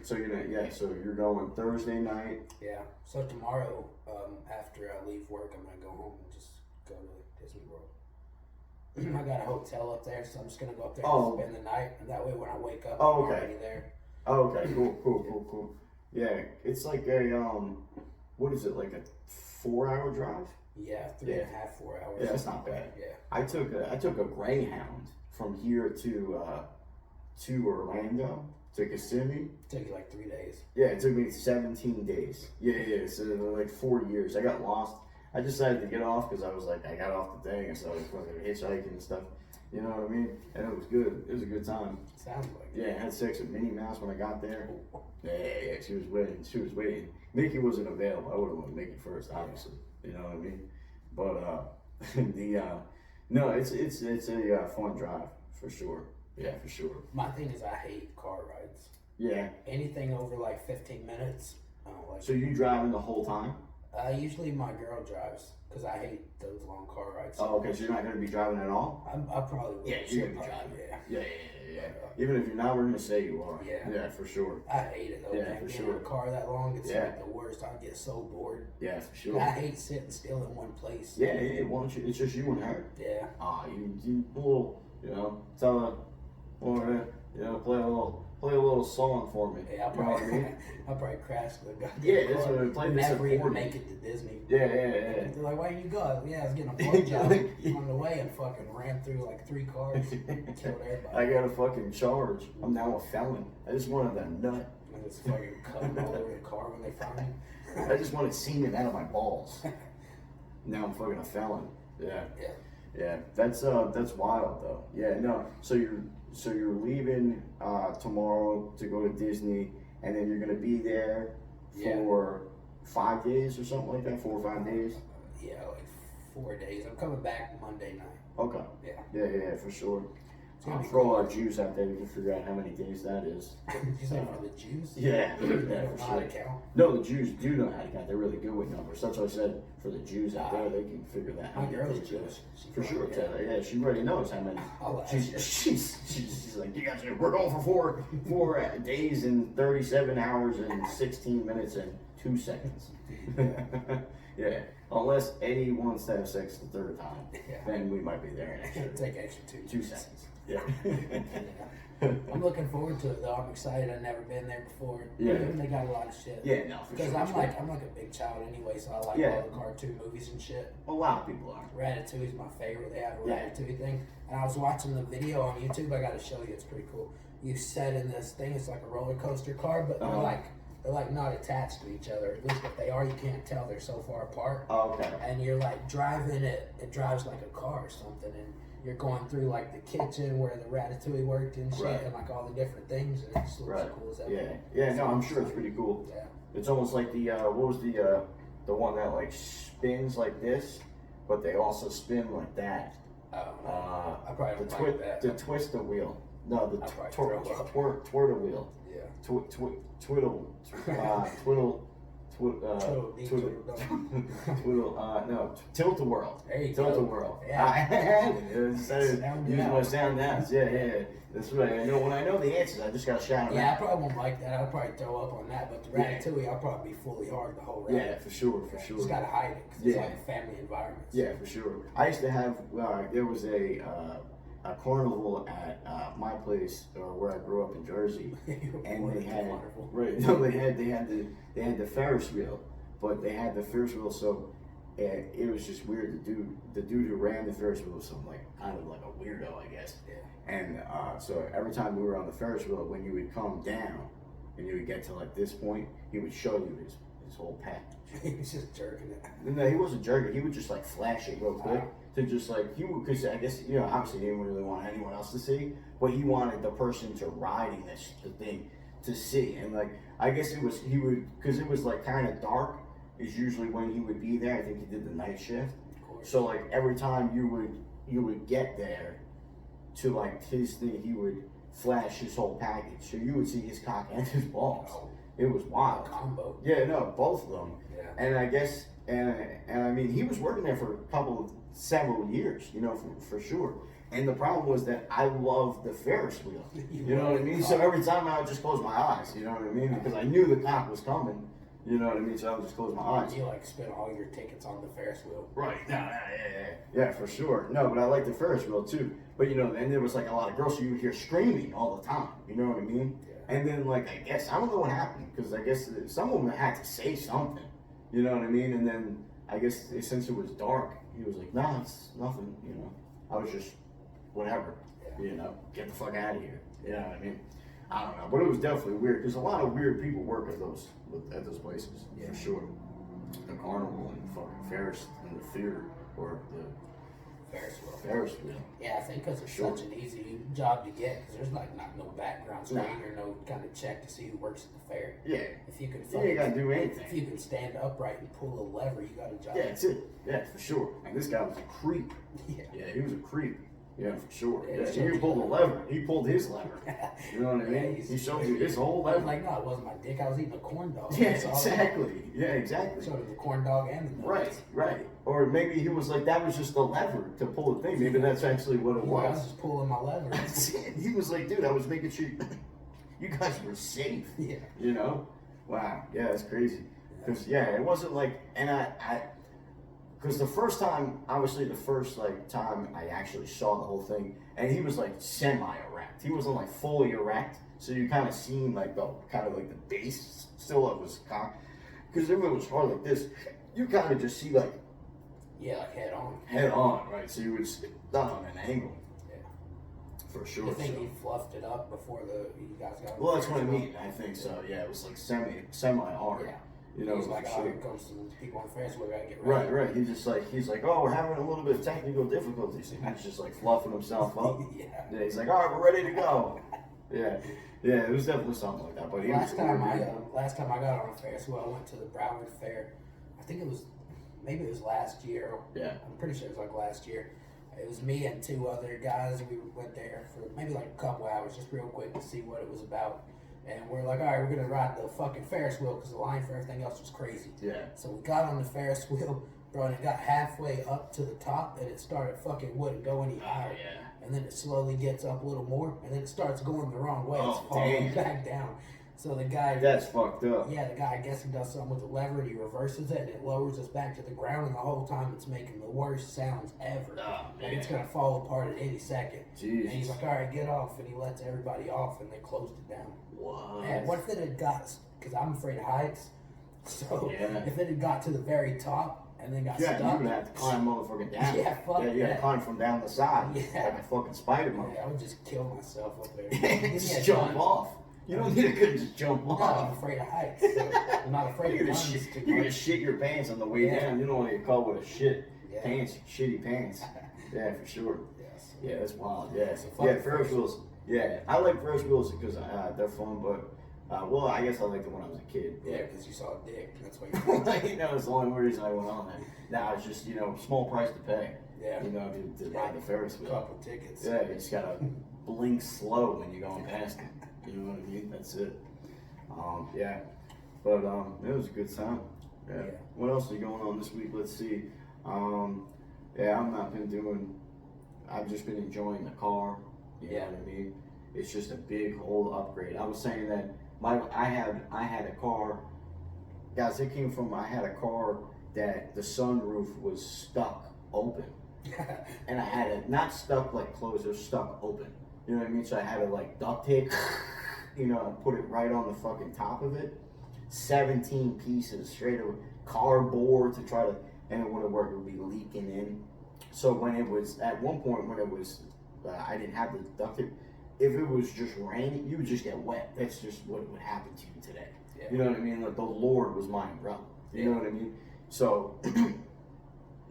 So you're going Thursday night. Yeah. So tomorrow, after I leave work, I'm gonna go home and just go to Disney World. I got a hotel up there, so I'm just gonna go up there and spend the night, and that way when I wake up, I'm already there. Oh, okay. Cool. Yeah, it's like a what is it, like a 4-hour drive? Yeah, 3.5, 4 hours. Yeah, that's not bad. Yeah. I took a Greyhound from here to Orlando to Kissimmee. It took you like 3 days. Yeah, it took me 17 days. Yeah. So like 4 years. I got lost. I decided to get off because I was like, I got off the thing and started fucking hitchhiking and stuff. You know what I mean? And it was good. It was a good time. Sounds like it. Yeah, I had sex with Minnie Mouse when I got there. Yeah. She was waiting. Mickey wasn't available. I would have went Mickey first, obviously. You know what I mean? But no, it's a fun drive for sure. Yeah, for sure. My thing is I hate car rides. Yeah. Anything over like 15 minutes, I don't like. So you driving the whole time? Usually my girl drives because I hate those long car rides. Oh, okay. So you're not going to be driving at all? I probably will. Yeah, you're going to be driving. Yeah. Even if you're not, we're going to say you are. Yeah. Yeah, for sure. I hate it though. Yeah, man. for Being sure. in a car that long, it's like the worst. I get so bored. Yeah, for sure. I hate sitting still in one place. Yeah, why don't you? It's just you and her. Yeah. You a little, tell her, or play a little song for me. Yeah, I'll probably crash the goddamn Yeah, that's what I play. Never even make it to Disney. Yeah. They're like, why you go? Yeah, I was getting a blowjob on the way and fucking ran through like 3 cars, killed everybody. I got a fucking charge. I'm now a felon. I just wanted that nut. And it's fucking cutting all over the car when they find me. I just wanted semen out of my balls. Now I'm fucking a felon. Yeah. That's wild though. Yeah, no. So you're leaving tomorrow to go to Disney, and then you're gonna be there for 5 days or something like that. 4 or 5 days. Yeah, like 4 days. I'm coming back Monday night. Okay. Yeah, for sure. I'll throw our Jews out there. We can figure out how many days that is. You say for the Jews? Yeah, for sure. Count? No, the Jews do know how to count. They're really good with numbers. That's what I said. For the Jews out there, they can figure that out. My girl's Jewish. For sure, yeah, she already knows how many. She's like, you guys, we're going for 4 days and 37 hours and 16 minutes and 2 seconds. Yeah, unless Eddie wants to have sex the 3rd time, then we might be there in It'll take extra 2 seconds. Yeah. I'm looking forward to it though. I'm excited. I've never been there before. Yeah. They got a lot of shit. Yeah, no, for because sure. I'm like a big child anyway, so I like all the cartoon movies and shit. A lot of people are. Ratatouille's my favorite. They have a Ratatouille thing, and I was watching the video on YouTube. I got to show you. It's pretty cool. You sit in this thing. It's like a roller coaster car, but they're like not attached to each other. At least if they are, you can't tell. They're so far apart. Oh, okay. And you're like driving it. It drives like a car or something, and you're going through like the kitchen where the Ratatouille worked and shit, and like all the different things, and it just looks cool as that. Yeah. No, I'm sure it's pretty cool. Yeah. It's almost like the what was the the one that like spins like this, but they also spin like that. Oh, I probably don't like that. The twister wheel. No, the twitter wheel. Yeah. Twiddle. Tilt-a-whirl. There you Tilt-a-whirl. Yeah. Use my sound nouns. Yeah. That's right. When I know the answers, I just gotta shout them Yeah, I out. probably won't like that. I'll probably throw up on that. But the Ratatouille, I'll probably be fully hard the whole ride. Yeah, for sure. Just gotta hide it because it's like a family environment. So. Yeah, for sure. I used to have. There was a carnival at my place or where I grew up in Jersey, and they had they had the Ferris wheel, but they had the Ferris wheel so it was just weird. The dude who ran the Ferris wheel was some like kind of like a weirdo, I guess. Yeah. And so every time we were on the Ferris wheel, when you would come down and you would get to like this point, he would show you his whole package. He was just jerking it. No, he wasn't jerking. He would just like flash it real quick to just like because I guess obviously he didn't really want anyone else to see, but he wanted the person to riding the thing to see. And like I guess he would because it was like kind of dark is usually when he would be there. I think he did the night shift. So like every time you would get there to like his thing, he would flash his whole package. So you would see his cock and his balls. It was wild. Combo. Yeah, no, both of them. Yeah. And I guess, and I mean, he was working there for several years, for sure. And the problem was that I loved the Ferris wheel. You know what I mean? So every time I would just close my eyes, you know what I mean? Because I knew the cock was coming, you know what I mean? So I would just close my eyes. You like spend all your tickets on the Ferris wheel. Right. Yeah, for sure. No, but I like the Ferris wheel too. But and there was like a lot of girls, so you would hear screaming all the time, you know what I mean? And then, like, I guess, I don't know what happened, because I guess some of them had to say something, you know what I mean? And then, I guess, since it was dark, he was like, nah, it's nothing, I was just, whatever, get the fuck out of here, you know what I mean? I don't know, but it was definitely weird, because a lot of weird people work at those places, for sure. The carnival and fucking Ferris and the theater, or the Ferris wheel. Yeah, I think because it's such an easy job to get, because there's like no background screen or no kind of check to see who works at the fair. Yeah. If you can, you gotta do anything. If you can stand upright and pull a lever, you got a job. Yeah, that's it. Yeah, for sure. And this guy was a creep. Yeah, he was a creep. Yeah, for sure. Yeah, he pulled a lever. He pulled his lever. You know what I mean? He showed you his whole lever. I was like, no, it wasn't my dick. I was eating a corn dog. Yeah, exactly. Yeah, exactly. So did the corn dog and the nuts. Right. Or maybe he was like, that was just the lever to pull the thing. Maybe that's actually what it was. I was just pulling my lever. He was like, dude, I was making sure you guys were safe. Yeah. Wow. Yeah, that's crazy. Because, it wasn't like, and because the first time I actually saw the whole thing, and he was like semi-erect. He wasn't like fully erect, so you kind of seen like the base still of his cock. Because if it was hard like this, you kind of just see like head on. Head on, right? So you would not on an angle. Yeah, for sure. You think he fluffed it up before you guys got? Well, that's what I mean. I think so. Yeah, it was like semi-hard. Yeah. He's like, here comes some people on Ferris wheel, gotta get ready. Right. He's like, oh, we're having a little bit of technical difficulties. And he's just like fluffing himself up. Yeah. He's like, all right, we're ready to go. Yeah. It was definitely something like that. But last time I got on a Ferris wheel, I went to the Broward Fair. I think maybe it was last year. Yeah. I'm pretty sure it was like last year. It was me and two other guys. We went there for maybe like a couple hours, just real quick to see what it was about. And we're like, all right, we're going to ride the fucking Ferris wheel because the line for everything else was crazy. Yeah. So we got on the Ferris wheel, bro, and it got halfway up to the top, and it wouldn't go any higher. Yeah. And then it slowly gets up a little more, and then it starts going the wrong way. It's falling back down. So the guy... That's fucked up. Yeah, the guy, I guess he does something with the lever, and he reverses it, and it lowers us back to the ground, and the whole time it's making the worst sounds ever. Oh, like it's going to fall apart at any second. Jesus. And he's like, all right, get off, and he lets everybody off, and they closed it down. What? And what if it had got, because I'm afraid of heights, so if it had got to the very top and then got stuck. Yeah, you would have to climb motherfucking down. Yeah, fuck you had to climb from down the side. Yeah. Like a fucking Spider-Man. Yeah, I would just kill myself up there. Just jump off. You don't need to just jump off. No, I'm afraid of heights. So I'm not afraid of runs. You're going to shit your pants on the way down. You don't want to get caught with a shitty pants. Yeah, for sure. Yes. Yeah, that's wild. Yeah, Ferris wheels. Yeah, I like Ferris wheels because they're fun, but Well, I guess I liked it when I was a kid. Yeah, because you saw a dick. That's why you You know, it's the only reason I went on it. Nah, it's just, small price to pay. Yeah. You know, to ride the Ferris wheel. Couple tickets. Yeah, you just gotta blink slow when you're going past it. You know what I mean? That's it. Yeah. But it was a good time. Yeah. What else is going on this week? Let's see. Yeah, I've just been enjoying the car. You know what I mean? It's just a big whole upgrade. I was saying that I had a car, guys. I had a car that the sunroof was stuck open, and I had it not stuck like closed, it was stuck open. You know what I mean? So I had to like duct tape, put it right on the fucking top of it. 17 pieces straight of cardboard to try to, and it wouldn't work. It would be leaking in. So when it was at one point when it was, I didn't have the duct tape. If it was just raining, you would just get wet. That's just what would happen to you today. Yeah. You know what I mean? Like the Lord was my umbrella. You know what I mean? So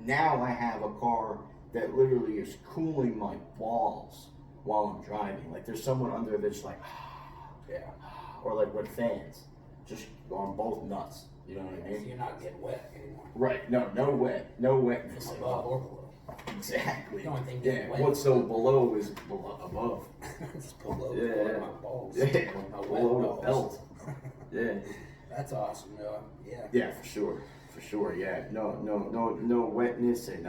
now I have a car that literally is cooling my balls while I'm driving. Like there's someone under that's like, or like with fans, just going both nuts. You know what I mean? So you're not getting wet anymore. Right. No wetness. From above or below. Exactly. The only thing getting wet. What's so below is above. It's below my balls. Yeah. My Below wet the belt. Yeah. That's awesome, though. Yeah. Yeah, for sure. Yeah. No wetness and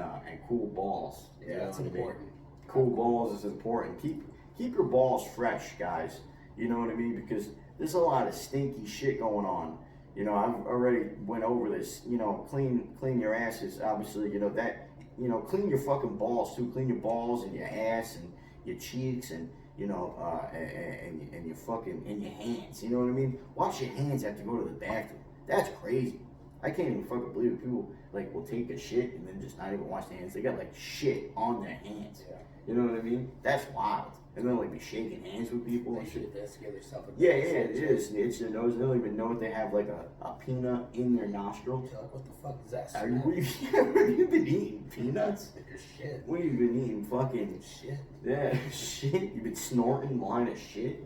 cool balls. Yeah, that's important. Cool balls is important. Keep your balls fresh, guys. You know what I mean? Because there's a lot of stinky shit going on. I've already went over this. Clean your asses. Obviously, clean your fucking balls too. Clean your balls and your ass and your cheeks and and your fucking and your hands. You know what I mean? Wash your hands after you go to the bathroom. That's crazy. I can't even fucking believe it. People like will take a shit and then just not even wash their hands. They got like shit on their hands. Yeah. You know what I mean? That's wild. And then like be shaking hands with people and shit. They scare themselves. Yeah, it is. It's their nose. They don't even know if they have like a peanut in their nostril. You're like, what the fuck is that? Have you been eating peanuts? Shit. What have you been eating? Fucking shit. Yeah, shit. You've been snorting line of shit.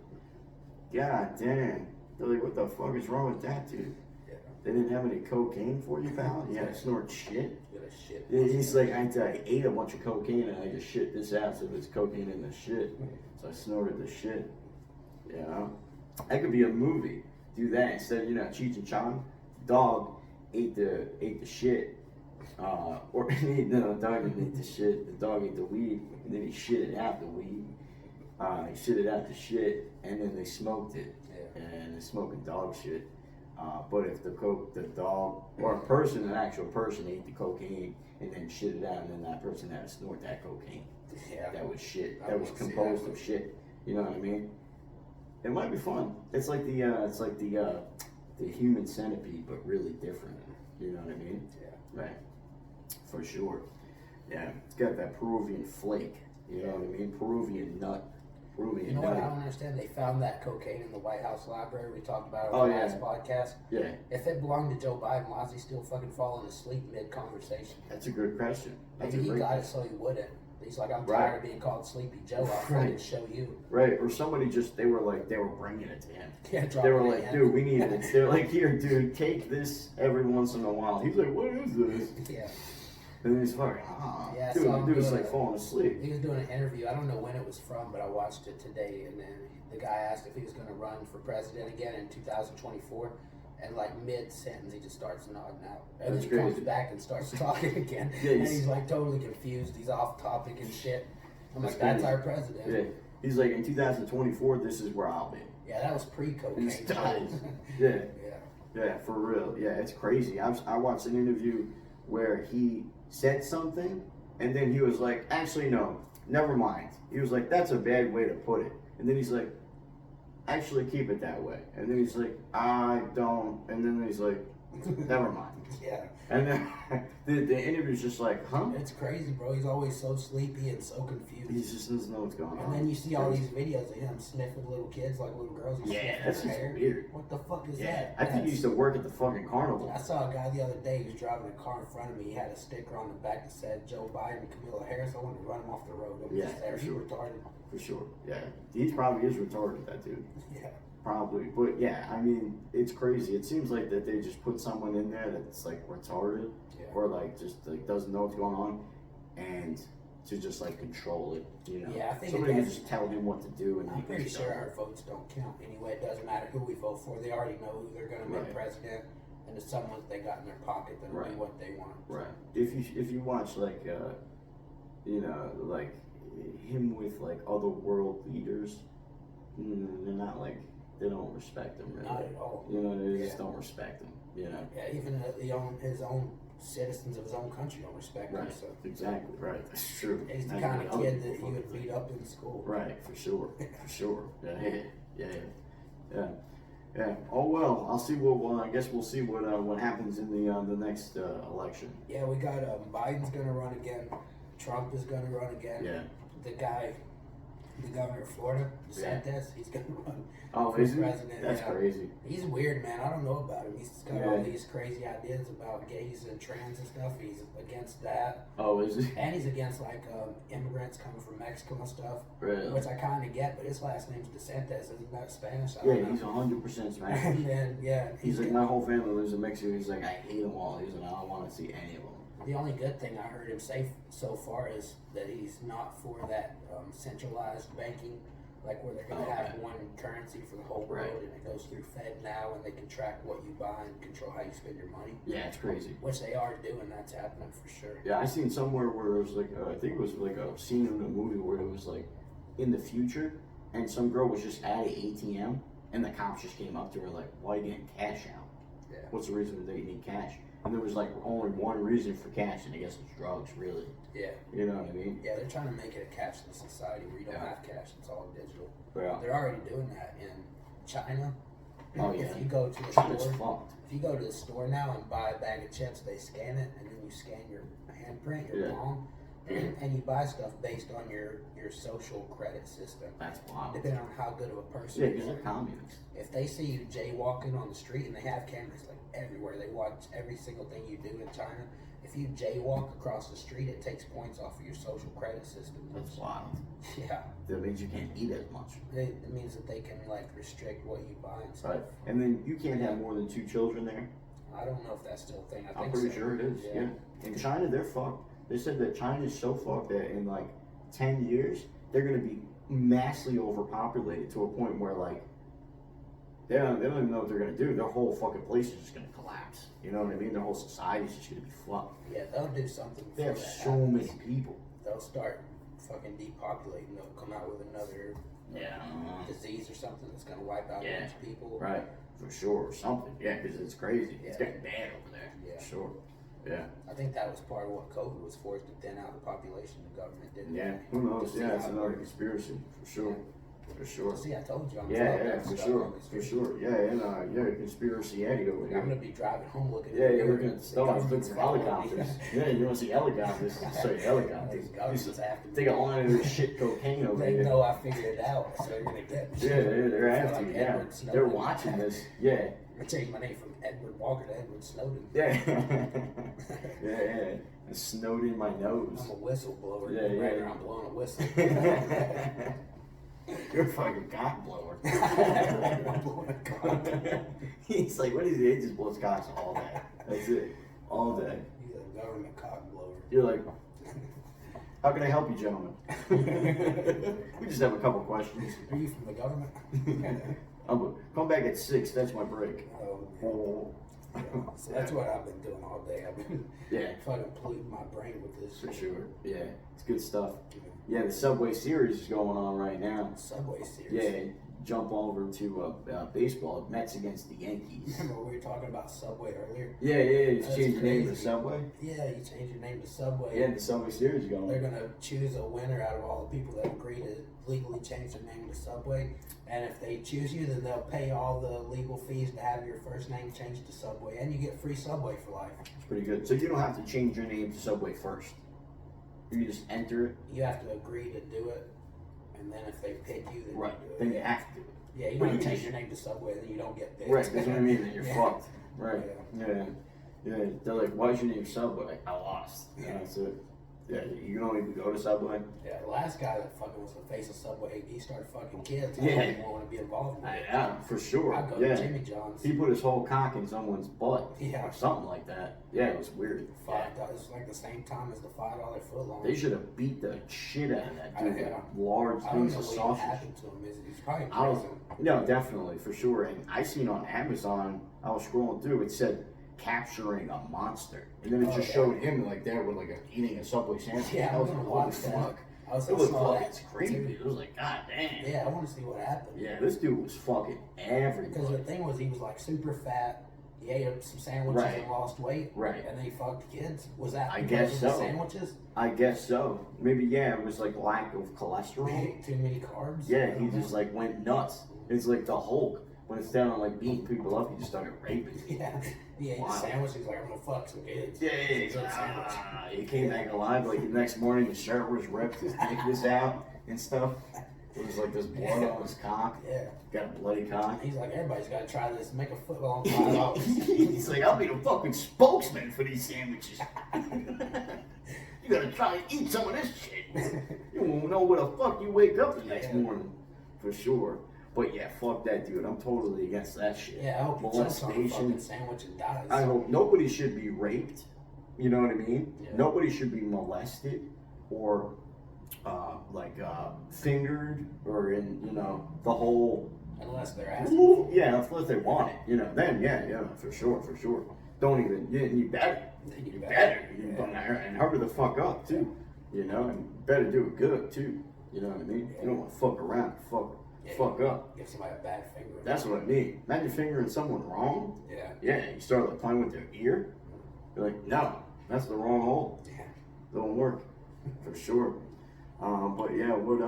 God damn. They're like, what the fuck is wrong with that, dude? Yeah. They didn't have any cocaine for you, pal? You had to snort shit? Shit. He's like, I ate a bunch of cocaine and I just shit this out, so there's cocaine in the shit. So I snorted the shit. That could be a movie. Do that instead of, Cheech and Chong. Dog ate the shit. Or no, the dog didn't eat the shit. The dog ate the weed, and then he shitted out the weed. He shitted out the shit, and then they smoked it. Yeah. And they're smoking dog shit. But if the dog, or an actual person ate the cocaine and then shit it out, and then that person had to snort that cocaine. Yeah. That was shit. That was composed of shit. You know what I mean? It might be fun. It's like the human centipede, but really different. You know what I mean? Yeah. Right. For sure. Yeah. It's got that Peruvian flake. You know what I mean? Peruvian nut. You know what I don't understand? They found that cocaine in the White House library. We talked about it on the last podcast. Yeah. If it belonged to Joe Biden, why is he still fucking falling asleep mid-conversation? That's a good question. Maybe he got it so he wouldn't. He's like, I'm tired of being called Sleepy Joe. I'll fucking show you. Right. Or somebody they were bringing it to him. Yeah, they were like, dude, we need it. They're like, here, dude, take this every once in a while. He's like, what is this? Yeah. And he's like, dude, the dude was like falling asleep. He was doing an interview. I don't know when it was from, but I watched it today. And then the guy asked if he was going to run for president again in 2024. And like mid-sentence, he just starts nodding out. And then he comes back and starts talking again. And he's like totally confused. He's off topic and shit. I'm like, that's our president. Yeah. He's like, in 2024, this is where I'll be. Yeah, that was pre-cocaine. Yeah, for real. Yeah, it's crazy. I watched an interview where he said something, and then he was like, actually, no, never mind. He was like, that's a bad way to put it. And then he's like, actually keep it that way. And then he's like, I don't. And then he's like, never mind. Yeah. And then the interview's just like, huh? It's crazy, bro. He's always so sleepy and so confused. He just doesn't know what's going on. And then you see all these videos of him sniffing little kids like little girls. That's just weird. What the fuck is that? I think he used to work at the fucking carnival. I saw a guy the other day. He was driving a car in front of me. He had a sticker on the back that said Joe Biden, Kamala Harris. I wanted to run him off the road. Yeah, for sure. Retarded. For sure. Yeah. He probably is retarded, that dude. Yeah. Probably, but yeah, I mean, it's crazy. It seems like that they just put someone in there that's like retarded, or like just like doesn't know what's going on, and to just like control it. You know, Yeah, I think somebody can just tell him what to do, and I'm pretty sure our votes don't count anyway. It doesn't matter who we vote for. They already know who they're going to make president, and it's someone that they got in their pocket that'll do what they want. Right. If you watch like you know, like him with like other world leaders, they're not like, they don't respect him really. Not at all. You know, they just don't respect him. You know. Yeah, even his own citizens of his own country don't respect him. So. Exactly. Right. That's true. He's the kind of kid that you would beat up in school. Right. For sure. For sure. Yeah. Oh well. I'll see what. I guess we'll see what happens in the next election. Yeah, we got Biden's gonna run again. Trump is gonna run again. Yeah. The governor of Florida, DeSantis, he's gonna run for is he? president. That's crazy. He's weird, man. I don't know about him. He's got all these crazy ideas about gays and trans and stuff. He's against that. Oh, is he? And he's against like immigrants coming from Mexico and stuff, Really? which I kind of get. But his last name's DeSantis. Isn't that Spanish? Yeah, he's 100% Spanish. And then he's like, my whole family lives in Mexico. He's like, I hate them all. He's like, I don't want to see any of them. The only good thing I heard him say so far is that he's not for that centralized banking, like where they're going to have one currency for the whole world, and it goes through Fed now, and they can track what you buy and control how you spend your money. Yeah, it's crazy. Which they are doing. That's happening for sure. Yeah, I seen somewhere where it was like, I think it was like a scene in a movie where it was like in the future, and some girl was just at an ATM, and the cops just came up to her like, why are you getting cash out? Yeah. What's the reason that you need cash? And there was like only one reason for cash, and I guess it's drugs, really. Yeah. You know what I mean? Yeah, they're trying to make it a cashless society where you don't have cash; it's all digital. Yeah. They're already doing that in China. Oh yeah. If you go to the store, if you go to the store now and buy a bag of chips, they scan it, and then you scan your handprint, your palm, and you buy stuff based on your social credit system. That's wild. Depending on how good of a person you you because are. they're communists. If they see you jaywalking on the street, and they have cameras like everywhere, they watch every single thing you do in China. If you jaywalk across the street, it takes points off of your social credit system. That's wild. Yeah. That means you can't eat as much. It means that they can like restrict what you buy and stuff. Right. And then you can't have more than 2 children there. I don't know if that's still a thing. I'm pretty sure it is. Yeah. In China, they're fucked. They said that China is so fucked that in like 10 years, they're going to be massively overpopulated to a point where like they don't even know what they're going to do. Their whole fucking place is just going to collapse. You know what I mean? Their whole society is just going to be fucked. Yeah, they'll do something. They have so many people. They'll start fucking depopulating. They'll come out with another disease or something that's going to wipe out a bunch of people. Right. For sure. Or something. Yeah, because it's crazy. It's getting bad over there. Yeah. For sure. Yeah. I think that was part of what COVID was for, is to thin out the population. The government didn't. Yeah. Who knows? Yeah, it's another conspiracy. For sure. Yeah. For sure. See, I told you. I'm for sure. Yeah, and you're a conspiracy Eddie over here. I'm gonna be driving home looking. Yeah, you're looking at stuff, looking for helicopters. Yeah, you want to see helicopters? Say helicopters. Take a line of this shit cocaine over here. They know I figured it out, so they're gonna get me. Yeah, they're after you. Yeah, they're watching this. Yeah. I changed my name from Edward Walker to Edward Snowden. Yeah. yeah. I snowed in my nose. I'm a whistleblower. Yeah. Right now I'm blowing a whistle. You're a fucking cock blower. I'm blowing a cock. He's like, what is he? He just blows cocks all day. That's it. All day. He's a government cock blower. You're like, how can I help you, gentlemen? We just have a couple questions. Are you from the government? Come back at 6. That's my break. Oh. Yeah. So that's what I've been doing all day. I've been fucking polluting my brain with this. For sure. Yeah. It's good stuff. Yeah, the Subway Series is going on right now. Subway Series? Yeah. Jump over to baseball. Mets against the Yankees. Remember we were talking about Subway earlier? Yeah. You changed your name to Subway? Yeah, you changed your name to Subway. Yeah, the Subway Series is going on. They're going to choose a winner out of all the people that agree to legally change their name to Subway. And if they choose you, then they'll pay all the legal fees to have your first name changed to Subway. And you get free Subway for life. It's pretty good. So you don't have to change your name to Subway first. You just enter it. You have to agree to do it. And then if they pick you, then you do it. Then you have to do it. Yeah, you don't change your name to Subway, then you don't get picked. Right, that's what I mean. Then you're fucked. Right. Yeah. They're like, why's your name Subway? I lost. Yeah, that's it. Yeah, you don't even go to Subway. Yeah, the last guy that fucking was the face of Subway, he started fucking kids. I Yeah. don't even want to be involved with it. Yeah, for sure. I'd go yeah. to Jimmy John's. He put his whole cock in someone's butt. Yeah. Or something like that. Yeah, it was weird. $5, it's like the same time as the $5 footlong. They should have beat the shit out of that dude. Yeah. Large I don't things know of what sausage. happened to him. He's probably in I prison. No, definitely, for sure. And I seen on Amazon, I was scrolling through, it said capturing a monster. And then it just showed him like there with like eating a Subway sandwich. Yeah, I I was was like, gonna holy watch that. fuck. I was It was saw fucking that creepy. too. It was like, god damn. Yeah, I want to see what happened. Yeah, this dude was fucking everybody. Because the thing was, he was like super fat. He ate up some sandwiches Right. and lost weight. Right. And then he fucked kids. Was that I because guess of the so. sandwiches? I guess so. Maybe, yeah, it was like lack of cholesterol. Maybe too many carbs? Yeah, he just like went nuts. It's like the Hulk. When it's down on like beating people up, he just started raping. Yeah. He ate Wow. the sandwich. He's like, I'm going to fuck some kids. Yeah, It's a good sandwich. he came back alive. Like the next morning, his shirt was ripped, his dick was out and stuff. It was like this blood on his cock. Yeah. Got a bloody cock. He's like, everybody's got to try this. Make a footlong $5. He's like, I'll be the fucking spokesman for these sandwiches. You gotta try and eat some of this shit. You won't know where the fuck you wake up the next morning, for sure. But yeah, fuck that dude. I'm totally against that shit. Yeah, I hope he jumps on a Molestation. fucking sandwich and dies. I hope nobody should be raped. You know what I mean? Yeah. Nobody should be molested or fingered or in the whole. Unless they're asking. Yeah, unless they want it. Then yeah, for sure. Don't even. You better. You better. And hurry the fuck up too. And better do it good too. You know what I mean? You don't want to fuck around. Fuck up. Give somebody a bad finger. That's what I mean. Imagine fingering someone wrong. Yeah. Yeah, you start like playing with their ear. You're like, no, that's the wrong hole. Yeah. Don't work, for sure. But yeah, we're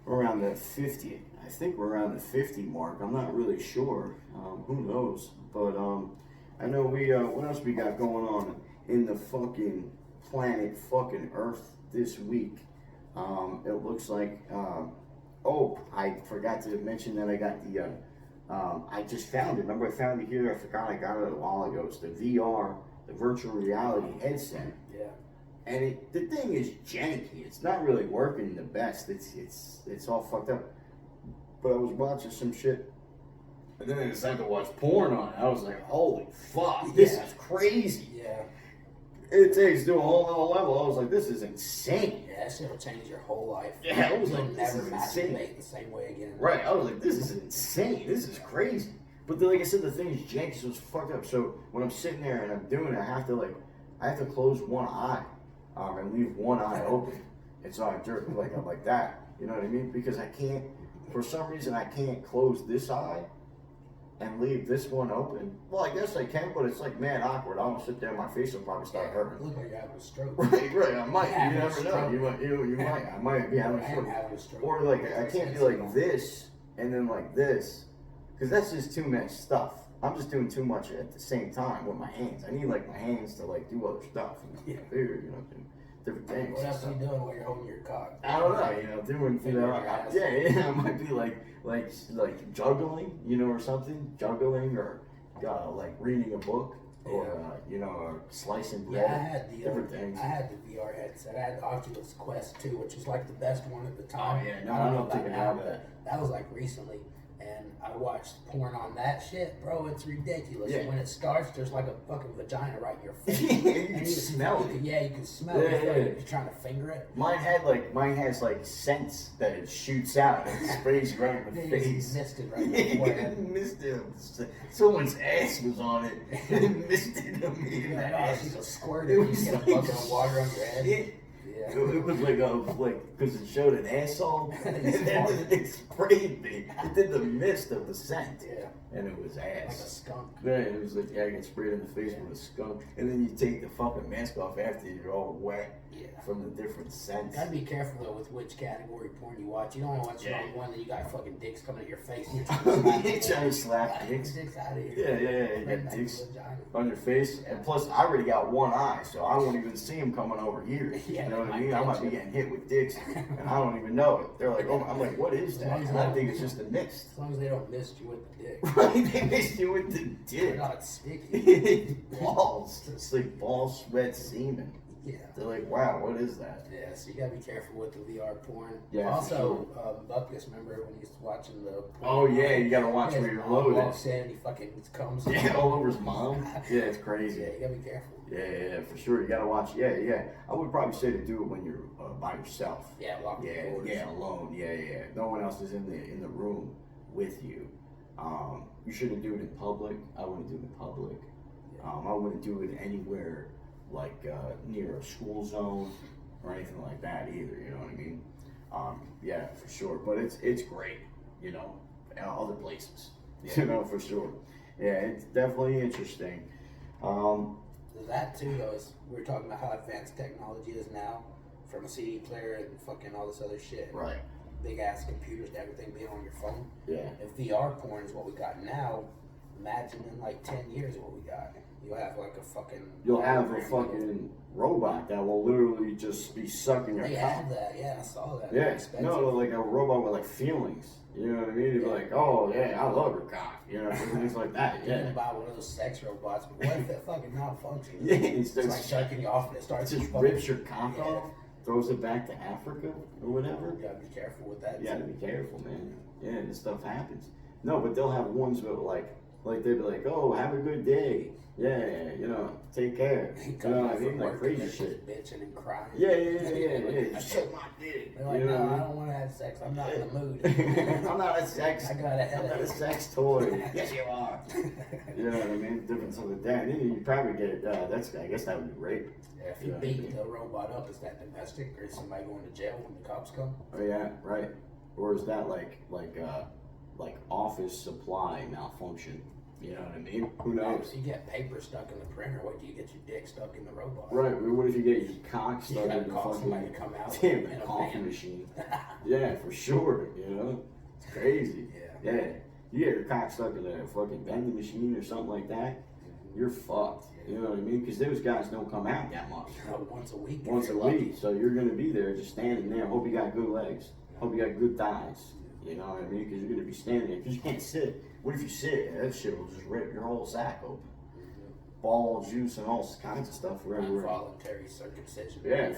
around the 50. I think we're around the 50 mark. I'm not really sure. Who knows? But I know what else we got going on in the fucking planet, fucking Earth this week. It looks like. I forgot to mention that I got the. I just found it. Remember, I found it here. I forgot I got it a while ago. It's the VR, the virtual reality headset. Yeah. And the thing is janky. It's not really working the best. It's all fucked up. But I was watching some shit, and then I decided to watch porn on it. I was like, holy fuck, this is crazy. Yeah. It takes to a whole other level. I was like, this is insane. Yeah, that shit will change your whole life. Yeah, I was You'll like, this never is insane. masturbate the same way again. Right, I was like, this is insane. This is crazy. But then, like I said, the thing is janky, so it's fucked up. So when I'm sitting there and I'm doing it, I have to close one eye and leave one eye open. And so I jerk like that. You know what I mean? Because I can't, for some reason, I can't close this eye and leave this one open. Well, I guess I can, but it's like mad awkward. I'm gonna sit there, my face will probably start hurting. Look like you're having a stroke. Right. I might. Yeah, You never know. You might. I might be having a stroke. having a stroke. Or like I can't be like this and then like this, because that's just too much stuff. I'm just doing too much at the same time with my hands. I need like my hands to like do other stuff. Yeah. Bigger, different things. What else are you doing while you're holding your cock? I don't know, doing, yeah, I might be like juggling, or something, juggling, or like reading a book, or or slicing bread. Yeah, I had the different things. I had the VR headset. I had the Oculus Quest 2, which was like the best one at the time. Oh yeah, no, I I don't think I have that. That was like recently, and I watched porn on that shit, bro. It's ridiculous. Yeah. When it starts, there's like a fucking vagina right in your face. You can smell it. You can smell Yeah, it. yeah. You're trying to finger it. Mine has like scents that it shoots out and it sprays right in the You face. just missed it right in Yeah, the forehead. you missed it. Someone's ass was on it. And it missed it on me in the Like, oh, ass. she's a squirt. It You was get a like- bucket of water on your head. Yeah. Yeah. It was because it showed an asshole, and It's then hard. it sprayed me. It did the mist of the scent, Yeah. and it was Like a ass. skunk. Yeah, it was like I get sprayed in the face with a skunk, and then you take the fucking mask off after you're all wet. from the different scents. Gotta be careful though with which category porn you watch. You don't want to watch one that you got fucking dicks coming at your face. And you're trying to slap dicks. Dicks out of here. Yeah. You got dicks on your face, and plus I already got one eye, so I won't even see them coming over here. You know what I mean? I might be getting hit with dicks, and I don't even know it. They're like, oh, I'm like, what is that? And I think it's just a mist. As long as they don't miss you with the dick. Right? They missed you with the dick. They're not sticky. Balls. It's like ball, sweat, semen. Yeah. They're like, wow, what is that? Yeah, so you gotta be careful with the VR porn. Yeah. Also, Buckus, remember when he was watching the porn? Oh yeah, you gotta watch where you're loaded. Walks in and he fucking comes. Yeah, all over his mom. Yeah, it's crazy. Yeah, you gotta be careful. Yeah, for sure. You gotta watch. Yeah. I would probably say to do it when you're by yourself. Yeah, lock the doors. Yeah, alone. Yeah. No one else is in the room with you. You shouldn't do it in public. I wouldn't do it in public. I wouldn't do it anywhere like near a school zone or anything like that either. You know what I mean? Yeah, for sure. But it's great. You know, other places. You know, for sure. Yeah, it's definitely interesting. That too, though, is we were talking about how advanced technology is now, from a CD player and fucking all this other shit. Right. Big ass computers to everything being on your phone. Yeah. If VR porn is what we got now, imagine in like 10 years what we got. You'll have like a fucking. You'll have a fucking robot that will literally just be sucking your cock. They have that, yeah, I saw that. Yeah, no, like a robot with like feelings. You know what I mean? You'd be like, oh yeah, I love your cock. You know, things like that. You can buy one of those sex robots, but what if it fucking malfunctions? Yeah, it's like jerking you off and it starts just rips your cock off, throws it back to Africa or whatever. You gotta be careful with that. You gotta be careful, man. Yeah, this stuff happens. No, but they'll have ones that like they'd be like, oh, have a good day. Yeah, you know, take care. You know what I mean? Like crazy shit. Bitching and crying. Yeah. Suck my dick. They're like, no, I don't want to have sex. I'm not in the mood. I'm not a sex. I got a headache. I'm not a sex toy. Yes, you are. You know what I mean? Difference of the day. And then you probably get I guess that would be rape. Yeah, if you beat the robot up, is that domestic, or is somebody going to jail when the cops come? Oh yeah, right. Or is that like office supply malfunction? You know what I mean? Who knows? You get paper stuck in the printer. What do you get your dick stuck in the robot? Right. What if you get your cock stuck in the fucking come out in a coffee machine? Yeah, for sure. You know, it's crazy. Yeah. You get your cock stuck in a fucking vending machine or something like that, you're fucked. You know what I mean? Because those guys don't come out that much. Once a week. Once a week. So you're gonna be there just standing there. Hope you got good legs. Hope you got good thighs. You know what I mean? Because you're gonna be standing there. Because you can't sit. What if you sit? That shit will just rip your whole sack open. Ball juice and all kinds of stuff everywhere. Involuntary circumcision. Yeah,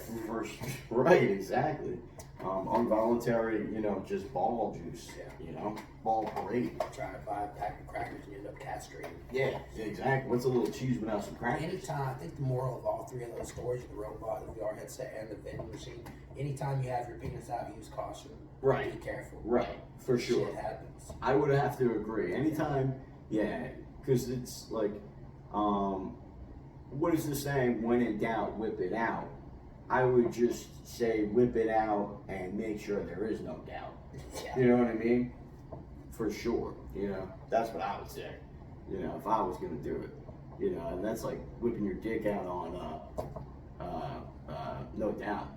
right, exactly. Involuntary, you know, just ball juice. Yeah. You know, ball parade. Trying to buy a pack of crackers and you end up castrating. Yeah, exactly. What's a little cheese without some crackers? Anytime, I think the moral of all three of those stories, the robot, the VR headset, and the vending machine, anytime you have your penis out, use caution. Right. Be careful. Right, for sure. Shit happens. I would have to agree. Anytime, because it's like, what is the saying? When in doubt, whip it out. I would just say whip it out and make sure there is no doubt. Yeah. You know what I mean? For sure. You know, that's what I would say. You know, if I was gonna do it. You know, and that's like whipping your dick out on No Doubt,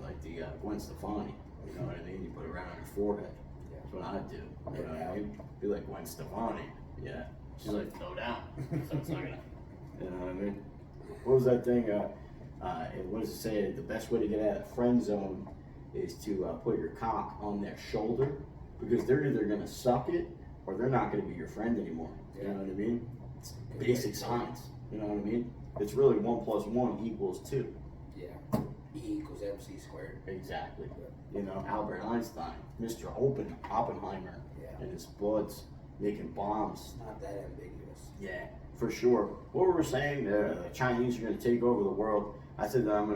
like the Gwen Stefani. You know what I mean? You put it right on your forehead. That's what I'd do. You know what I mean? Be like Gwen Stefani. Yeah. She's like, no doubt. So it's not gonna. You know what I mean? What was that thing? What does it say? The best way to get out of the friend zone is to put your cock on their shoulder, because they're either gonna suck it or they're not gonna be your friend anymore. You know what I mean? It's basic science. You know what I mean? It's really 1 + 1 = 2. Yeah. E = MC². Exactly. You know, Albert Einstein, Mr. Oppenheimer, and his buds making bombs. It's not that ambiguous. Yeah, for sure. What we were saying, the Chinese are going to take over the world. I said that I'm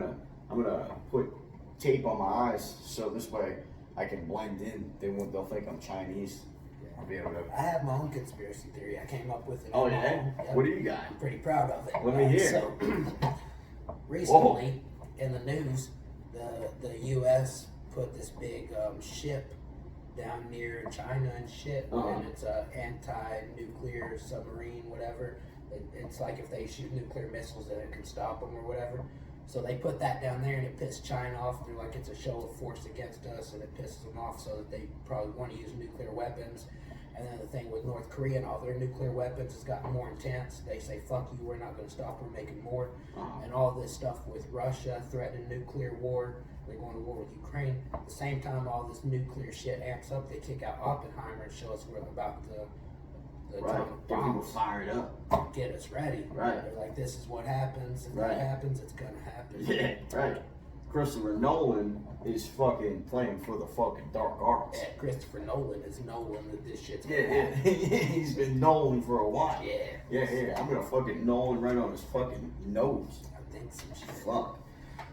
gonna put tape on my eyes so this way I can blend in. They'll think I'm Chinese. I'll be able to. I have my own conspiracy theory. I came up with it. Oh yeah? What do you got? I'm pretty proud of it. Let me hear. So, recently, in the news, the U.S. put this big ship down near China and shit, and it's a anti-nuclear submarine, whatever. It's like if they shoot nuclear missiles, then it can stop them or whatever. So they put that down there, and it pissed China off. They're like, it's a show of force against us, and it pisses them off, so that they probably want to use nuclear weapons. And then the thing with North Korea and all their nuclear weapons has gotten more intense. They say, fuck you, we're not going to stop, we're making more. And all this stuff with Russia threatening nuclear war. They're going to war with Ukraine. At the same time, all this nuclear shit amps up. They kick out Oppenheimer and show us about the atomic Get people bombs. fired up. Get us ready. Right. They're like, this is what happens. If that happens, it's going to happen. Yeah, right. Christopher Nolan is fucking playing for the fucking dark arts. Yeah, Christopher Nolan is knowing that this shit's going to Yeah, happen. he's been Nolan for a while. Yeah. Yeah. I'm gonna fucking Nolan right on his fucking nose. I think some shit. Fuck.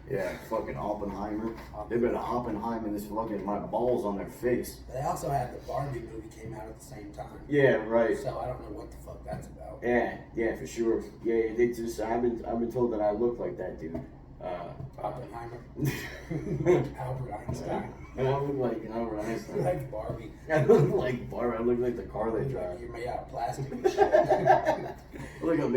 Yeah, fucking Oppenheimer. They better Oppenheimer this fucking my balls on their face. They also had the Barbie movie came out at the same time. Yeah, right. So I don't know what the fuck that's about. Yeah, for sure. Yeah, they just I've been told that I look like that dude. Oppenheimer. Albert Einstein. I look like Albert Einstein. Like Barbie. I look like Barbie. I look like the car they drive. You're made out of plastic and shit. I look like I'm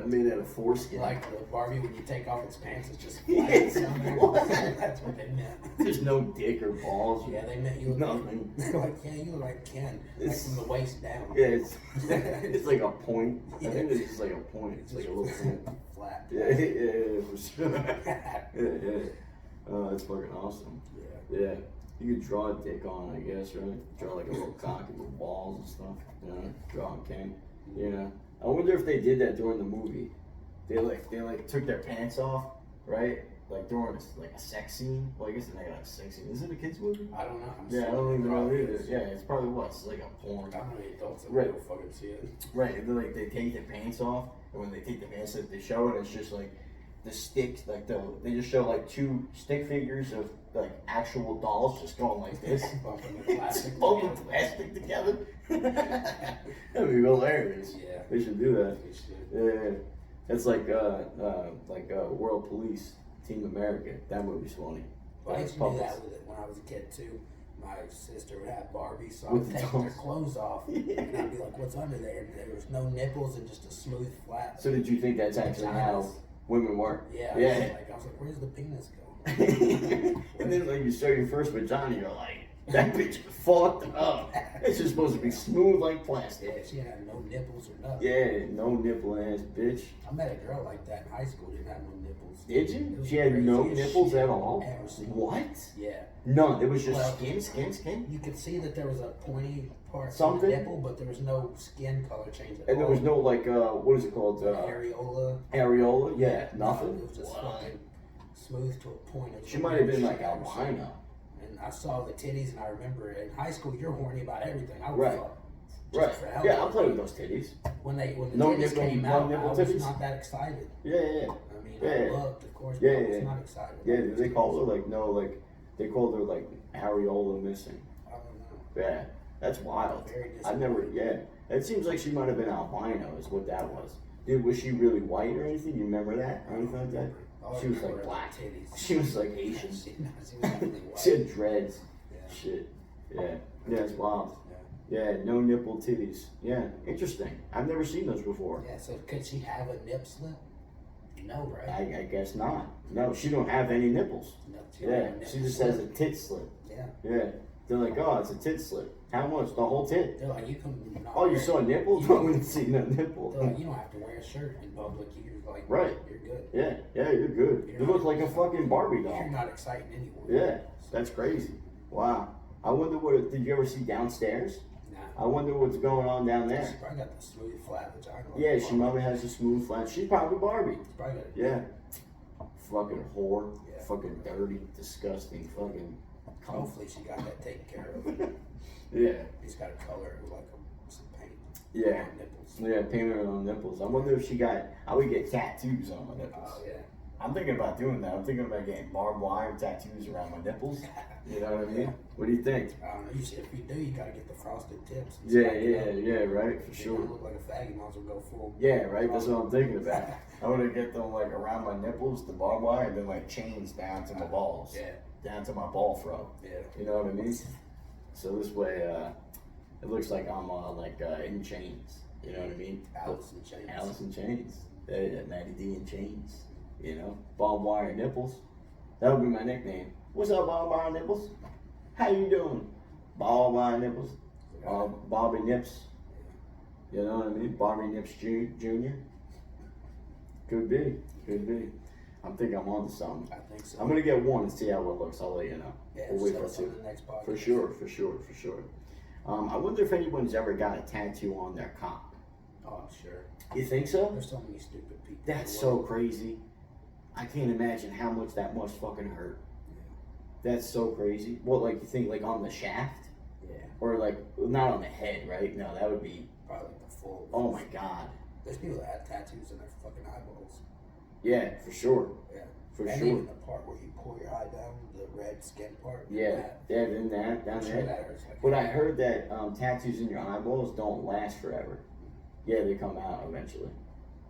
made out of foreskin. Like the Barbie when you take off its pants, it's just Yeah, flat somewhere. That's what they meant. There's no dick or balls. Yeah, they meant you look Nothing. They're like, yeah, you look like Ken. Like from the waist down. Yeah, it's like a point. I think it's just like a point. It's like a little point. Flat. Yeah, for sure. Yeah. Oh, that's fucking awesome. Yeah. You could draw a dick on, I guess, right? Draw like a little cock and little balls and stuff. You know, draw a king. You know. I wonder if they did that during the movie. They took their pants off, right? Like during a sex scene. Well, I guess they got a sex scene. Is it a kids movie? I don't know. Yeah, I don't even know either. Yeah, it's probably what? It's like a porn. I don't know the adults that Right. will fucking see it. Right, and then they take their pants off, and when they take the pants off, they show it. It's just like the sticks, they just show like two stick figures of like actual dolls just going like this, Bumping the plastic. bumping plastic together. That'd be hilarious. Yeah. They should do that. They should. Yeah, it's like World Police, Team America. That movie's funny. Well, I used to do that with it when I was a kid too. My sister would have Barbies, so I With would the take their dolls. clothes off, and I'd be like, "What's under there?" And there was no nipples and just a smooth flat. So did you think that's actually how women work? Yeah. Yeah. I was like, "Where's the penis go?" And then like you show your first vagina, you're like, that bitch fucked up. It's just supposed to be smooth like plastic. Yeah, she had no nipples or nothing. Yeah, no nipple ass bitch. I met a girl like that in high school. Didn't have no nipples. Did It you? was She had the no craziest nipples shit at all? I've ever seen. What? Yeah. None. It was just Well, skin. You could see that there was a pointy part Something? on the nipple, but there was no skin color change at all. And there was no like what is it called? areola. Areola? Yeah, nothing. It was just fucking smooth to a point. She might have been Shit like I ever seen. albino. And I saw the titties, and I remember in high school you're horny about everything. I was Right. like, Right. just for hell Yeah, of I'll it. play with those titties. When the No titties nipple- came no out, nipple I was titties? not that excited. Yeah. I mean, Yeah. I looked, of course, but Yeah, I was yeah. not excited. Yeah, they call her like no, like they called her like areola missing. I don't know. Yeah, that's wild. Very I never. disappointing. Yeah, it seems like she might have been albino. Is what that was. Dude, was she really white or anything? You remember that? Or anything like that? All I She was remember like were black. Titties. She was like Asian. She was definitely white. She had dreads. Yeah. Shit. Yeah. Yeah, it's wild. Yeah. Yeah, no nipple titties. Yeah, interesting. I've never seen those before. Yeah, so could she have a nip slip? No, right? I guess not. No, she don't have any nipples. No, she don't Yeah, have a she nip just slip. has a tit slit. Yeah. Yeah. They're like, oh, it's a tit slit. How much? The whole tit. They're like, you can. not Oh, you wear- saw a nipple? No, we didn't see no nipple. They're like, you don't have to wear a shirt in public. You're like, Right. You're good. Yeah, you're good. You look like a fucking Barbie doll. You're not exciting anyone. Yeah, that's crazy. Wow. I wonder did you ever see downstairs? Nah. I wonder what's going on down She there. probably got the smooth flat vagina. like Yeah, a she Barbie. probably has a smooth flat. She's probably Barbie. She's probably got a Yeah. Fucking whore. Yeah. Fucking dirty, disgusting, fucking cunt. Hopefully she got that taken care of. Yeah. He's got to color it with like some paint. Yeah. On nipples. Yeah, painted on nipples. I wonder if I would get tattoos on my nipples. Oh yeah. I'm thinking about doing that. I'm thinking about getting barbed wire tattoos around my nipples. You know what I mean? Yeah. What do you think? I don't know. If you do, you gotta get the frosted tips. and Yeah, spike it up. right, for If you sure. don't look like a faggot, might as well go full. Yeah, right. That's what I'm thinking about. I want to get them like around my nipples, the barbed wire, and then like chains down to my balls, Yeah. down to my ball throat. Yeah. You know what I mean? So this way, it looks like I'm in chains. You know what I mean? Alice in Chains. Alice in Chains. Yeah, Matty D in chains. You know, barbed wire nipples. That would be my nickname. What's up, barbed wire nipples? How you doing? Barbed wire nipples. Bobby Nips. You know what I mean? Bobby Nips Jr. Could be. I think I'm on to something. I think so. I'm gonna get one and see how it looks. I'll let you know. Yeah, we'll wait for the next podcast. For sure. I wonder if anyone's ever got a tattoo on their cock. Oh, I'm sure. You think so? There's so many stupid people. That's so crazy. I can't imagine how much that must fucking hurt. Yeah. That's so crazy. What, like, you think, like, on the shaft? Yeah. Or, like, not on the head, right? No, that would be... Probably the full... Oh, my God. There's people that have tattoos in their fucking eyeballs. Yeah, for sure. Yeah. For and sure. even the part where you pull your eye down, the red skin part. Yeah, in that, down there. That hurts like But I heard that tattoos in your eyeballs don't last forever. Yeah, they come out eventually.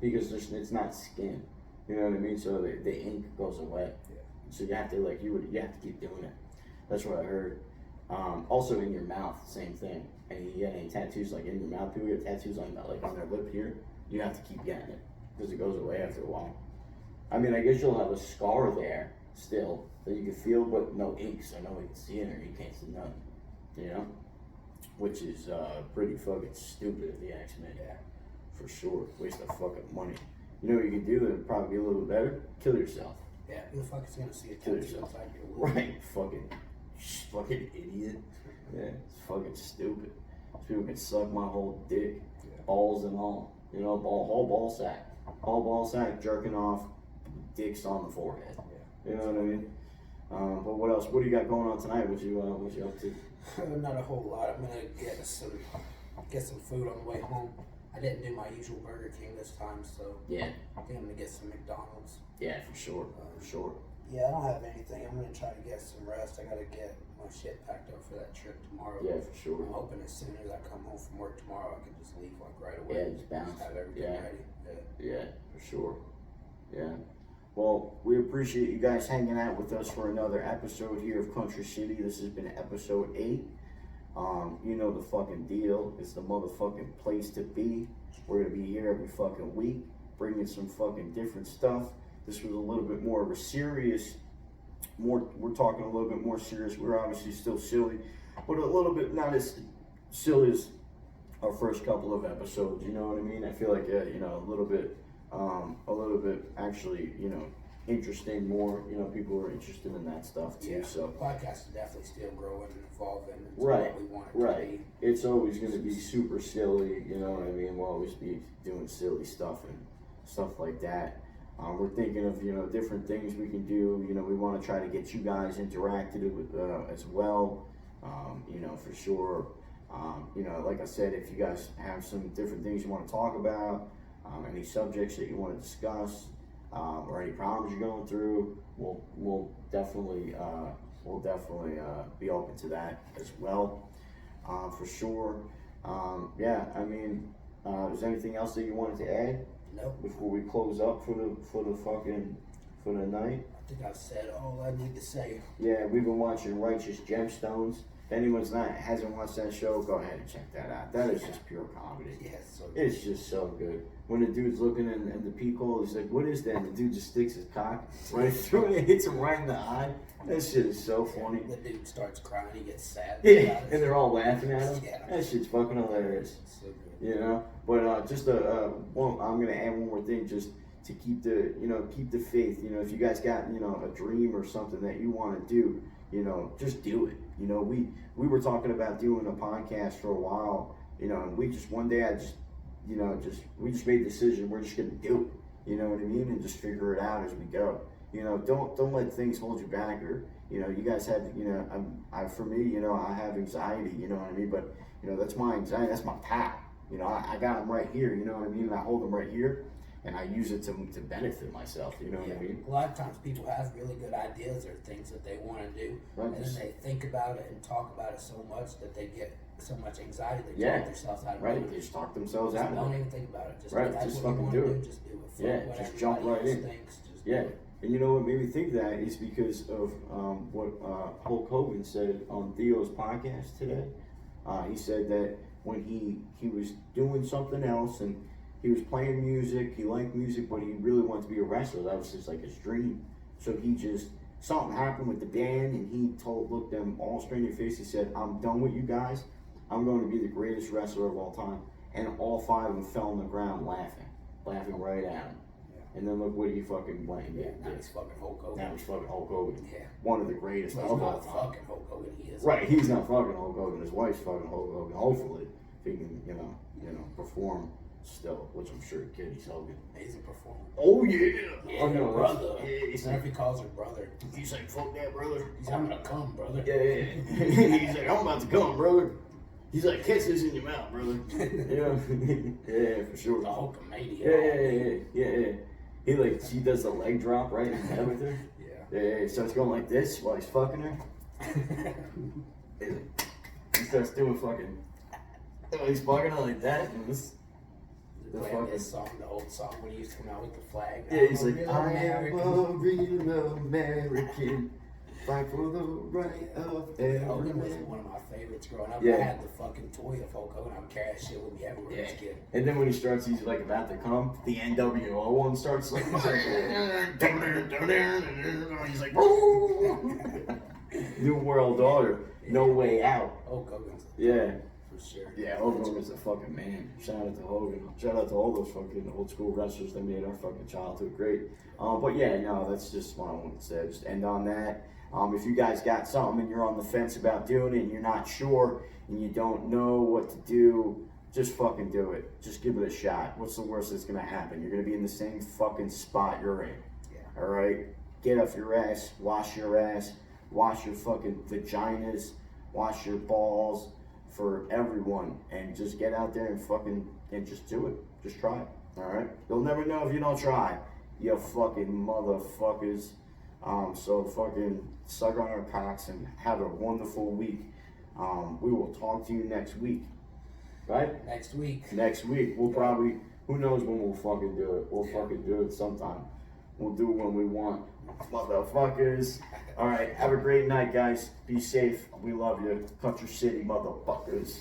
Because it's not skin. You know what I mean? So the ink goes away. Yeah. So you have to, like, you have to keep doing it. That's what I heard. Also in your mouth, same thing. And you get any tattoos, like, in your mouth, people get tattoos on, like, on their lip here. You have to keep getting it. Because it goes away after a while. I mean, I guess you'll have a scar there still that you can feel, but no ink, so nobody can see it or you can't see nothing. You know? Which is pretty fucking stupid if you ask me. Yeah. For sure. Waste of fucking money. You know what you can do that would probably be a little better? Kill yourself. Yeah, who the fuck is gonna see a Kill tattoo yourself. inside your lip? Right. Fucking idiot. Yeah, it's fucking stupid. People can suck my whole dick. Yeah. Balls and all. You know, whole ball sack. Whole ball sack, jerking off, dicks on the forehead. Yeah. You know what I mean? But what else? What do you got going on tonight? What you up to? Not a whole lot. I'm gonna get some food on the way home. I didn't do my usual Burger King this time, so yeah, I think I'm gonna get some McDonald's. Yeah, for sure. Yeah, I don't have anything. I'm gonna try to get some rest. I gotta get my shit packed up for that trip tomorrow. Yeah, for sure. I'm hoping as soon as I come home from work tomorrow, I can just leave like right away. Yeah, just bounce. Have everything ready. Yeah, for sure. Yeah. Well, we appreciate you guys hanging out with us for another episode here of Country City. This has been episode 8. You know the fucking deal. It's the motherfucking place to be. We're gonna be here every fucking week, bringing some fucking different stuff. This was a little bit more of a serious, we're talking a little bit more serious. We're obviously still silly, but a little bit not as silly as our first couple of episodes. You know what I mean? I feel like you know, a little bit actually, you know, interesting more. You know, people are interested in that stuff too. Yeah, so the podcast is definitely still growing and evolving. Right, what we want it to be. It's always going to be super silly, you know what I mean? We'll always be doing silly stuff and stuff like that. We're thinking of, you know, different things we can do. You know, we want to try to get you guys interacted with as well. You know, for sure. You know, like I said, if you guys have some different things you want to talk about, any subjects that you want to discuss, or any problems you're going through, we'll definitely be open to that as well, for sure. Yeah, I mean, is there anything else that you wanted to add? Nope. Before we close up for the night? I think I've said all I need to say. Yeah, we've been watching Righteous Gemstones. If anyone's hasn't watched that show, go ahead and check that out. That is just pure comedy. Yeah, it's just so good. When the dude's looking in the peek hole, he's like, "What is that?" And the dude just sticks his cock right through it and hits him right in the eye. That shit is so funny. The dude starts crying, he gets sad. Yeah, and they're all laughing at him. Yeah. That shit's fucking hilarious. So good. You know, but just I'm gonna add one more thing, just to keep the faith. You know, if you guys got, you know, a dream or something that you want to do, you know, just do it. You know, we were talking about doing a podcast for a while, you know, and we just one day we just made a decision, we're just gonna do it. You know what I mean? And just figure it out as we go. You know, don't let things hold you back, or, you know, you guys have, you know, for me, you know, I have anxiety, you know what I mean? But, you know, that's my anxiety, that's my pal. You know, I got them right here, you know what I mean? And I hold them right here, and I use it to benefit myself, you know what I mean? A lot of times people have really good ideas or things that they want to do, right, and then they think about it and talk about it so much that they get so much anxiety they talk themselves out of it. Right, they just talk themselves out of it. Don't even think about it. Just fucking do it. Just do it. Just jump right in. And you know what made me think that is because of what Hulk Hogan said on Theo's podcast today. He said that when he was doing something else and he was playing music, he liked music, but he really wanted to be a wrestler. That was just like his dream. So he just, something happened with the band, and he looked them all straight in the face. He said, I'm done with you guys. I'm going to be the greatest wrestler of all time. And all 5 of them fell on the ground laughing right at him. Yeah. And then look what he fucking went. Yeah, now he's fucking Hulk Hogan. Now he's fucking Hulk Hogan. Yeah. One of the greatest of all time. He's not fucking Hulk Hogan, he is. Right, he's not fucking Hulk Hogan. His wife's fucking Hulk Hogan. Hopefully, if he can, you know, perform still, which I'm sure Kitty's Hogan. He's a performer. Oh yeah. Yeah, no, brother. Yeah, he's like, if he calls her brother. He's like, fuck that, brother. He's like, I'm gonna come, brother. Yeah. He's like, I'm about to come, brother. He's like, kisses in your mouth, brother. Yeah, for sure. The Hulkamania. Yeah. He does the leg drop right in bed with her. Yeah. He starts going like this while he's fucking her. He starts doing fucking. He's fucking her like that. And this song, the old song when he used to come out with the flag. Yeah, he's like, I am a real American. Fight for the right of every Hogan was man. one of my favorites growing up. Yeah. I had the fucking toy of Hulk Hogan. I would carry that shit with me everywhere as a kid. And then when he starts, he's like about to come. The NWO one starts like, he's like, New World Order, No Way Out. Hulk Hogan's Yeah. for sure. Yeah, Hulk Hogan's a fucking man. Shout out to Hogan. Shout out to all those fucking old school wrestlers that made our fucking childhood great. But yeah, no, that's just what I wanted to say. Just end on that. If you guys got something and you're on the fence about doing it and you're not sure and you don't know what to do, just fucking do it. Just give it a shot. What's the worst that's gonna happen? You're gonna be in the same fucking spot you're in. Yeah. Alright? Get off your ass, wash your fucking vaginas, wash your balls for everyone, and just get out there and just do it. Just try it. Alright? You'll never know if you don't try. You fucking motherfuckers. So fucking suck on our cocks and have a wonderful week. We will talk to you next week. Right? Next week. We'll probably, who knows when we'll fucking do it. We'll fucking do it sometime. We'll do it when we want. Motherfuckers. Alright, have a great night, guys. Be safe. We love you. Country City, motherfuckers.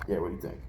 Yeah, what do you think?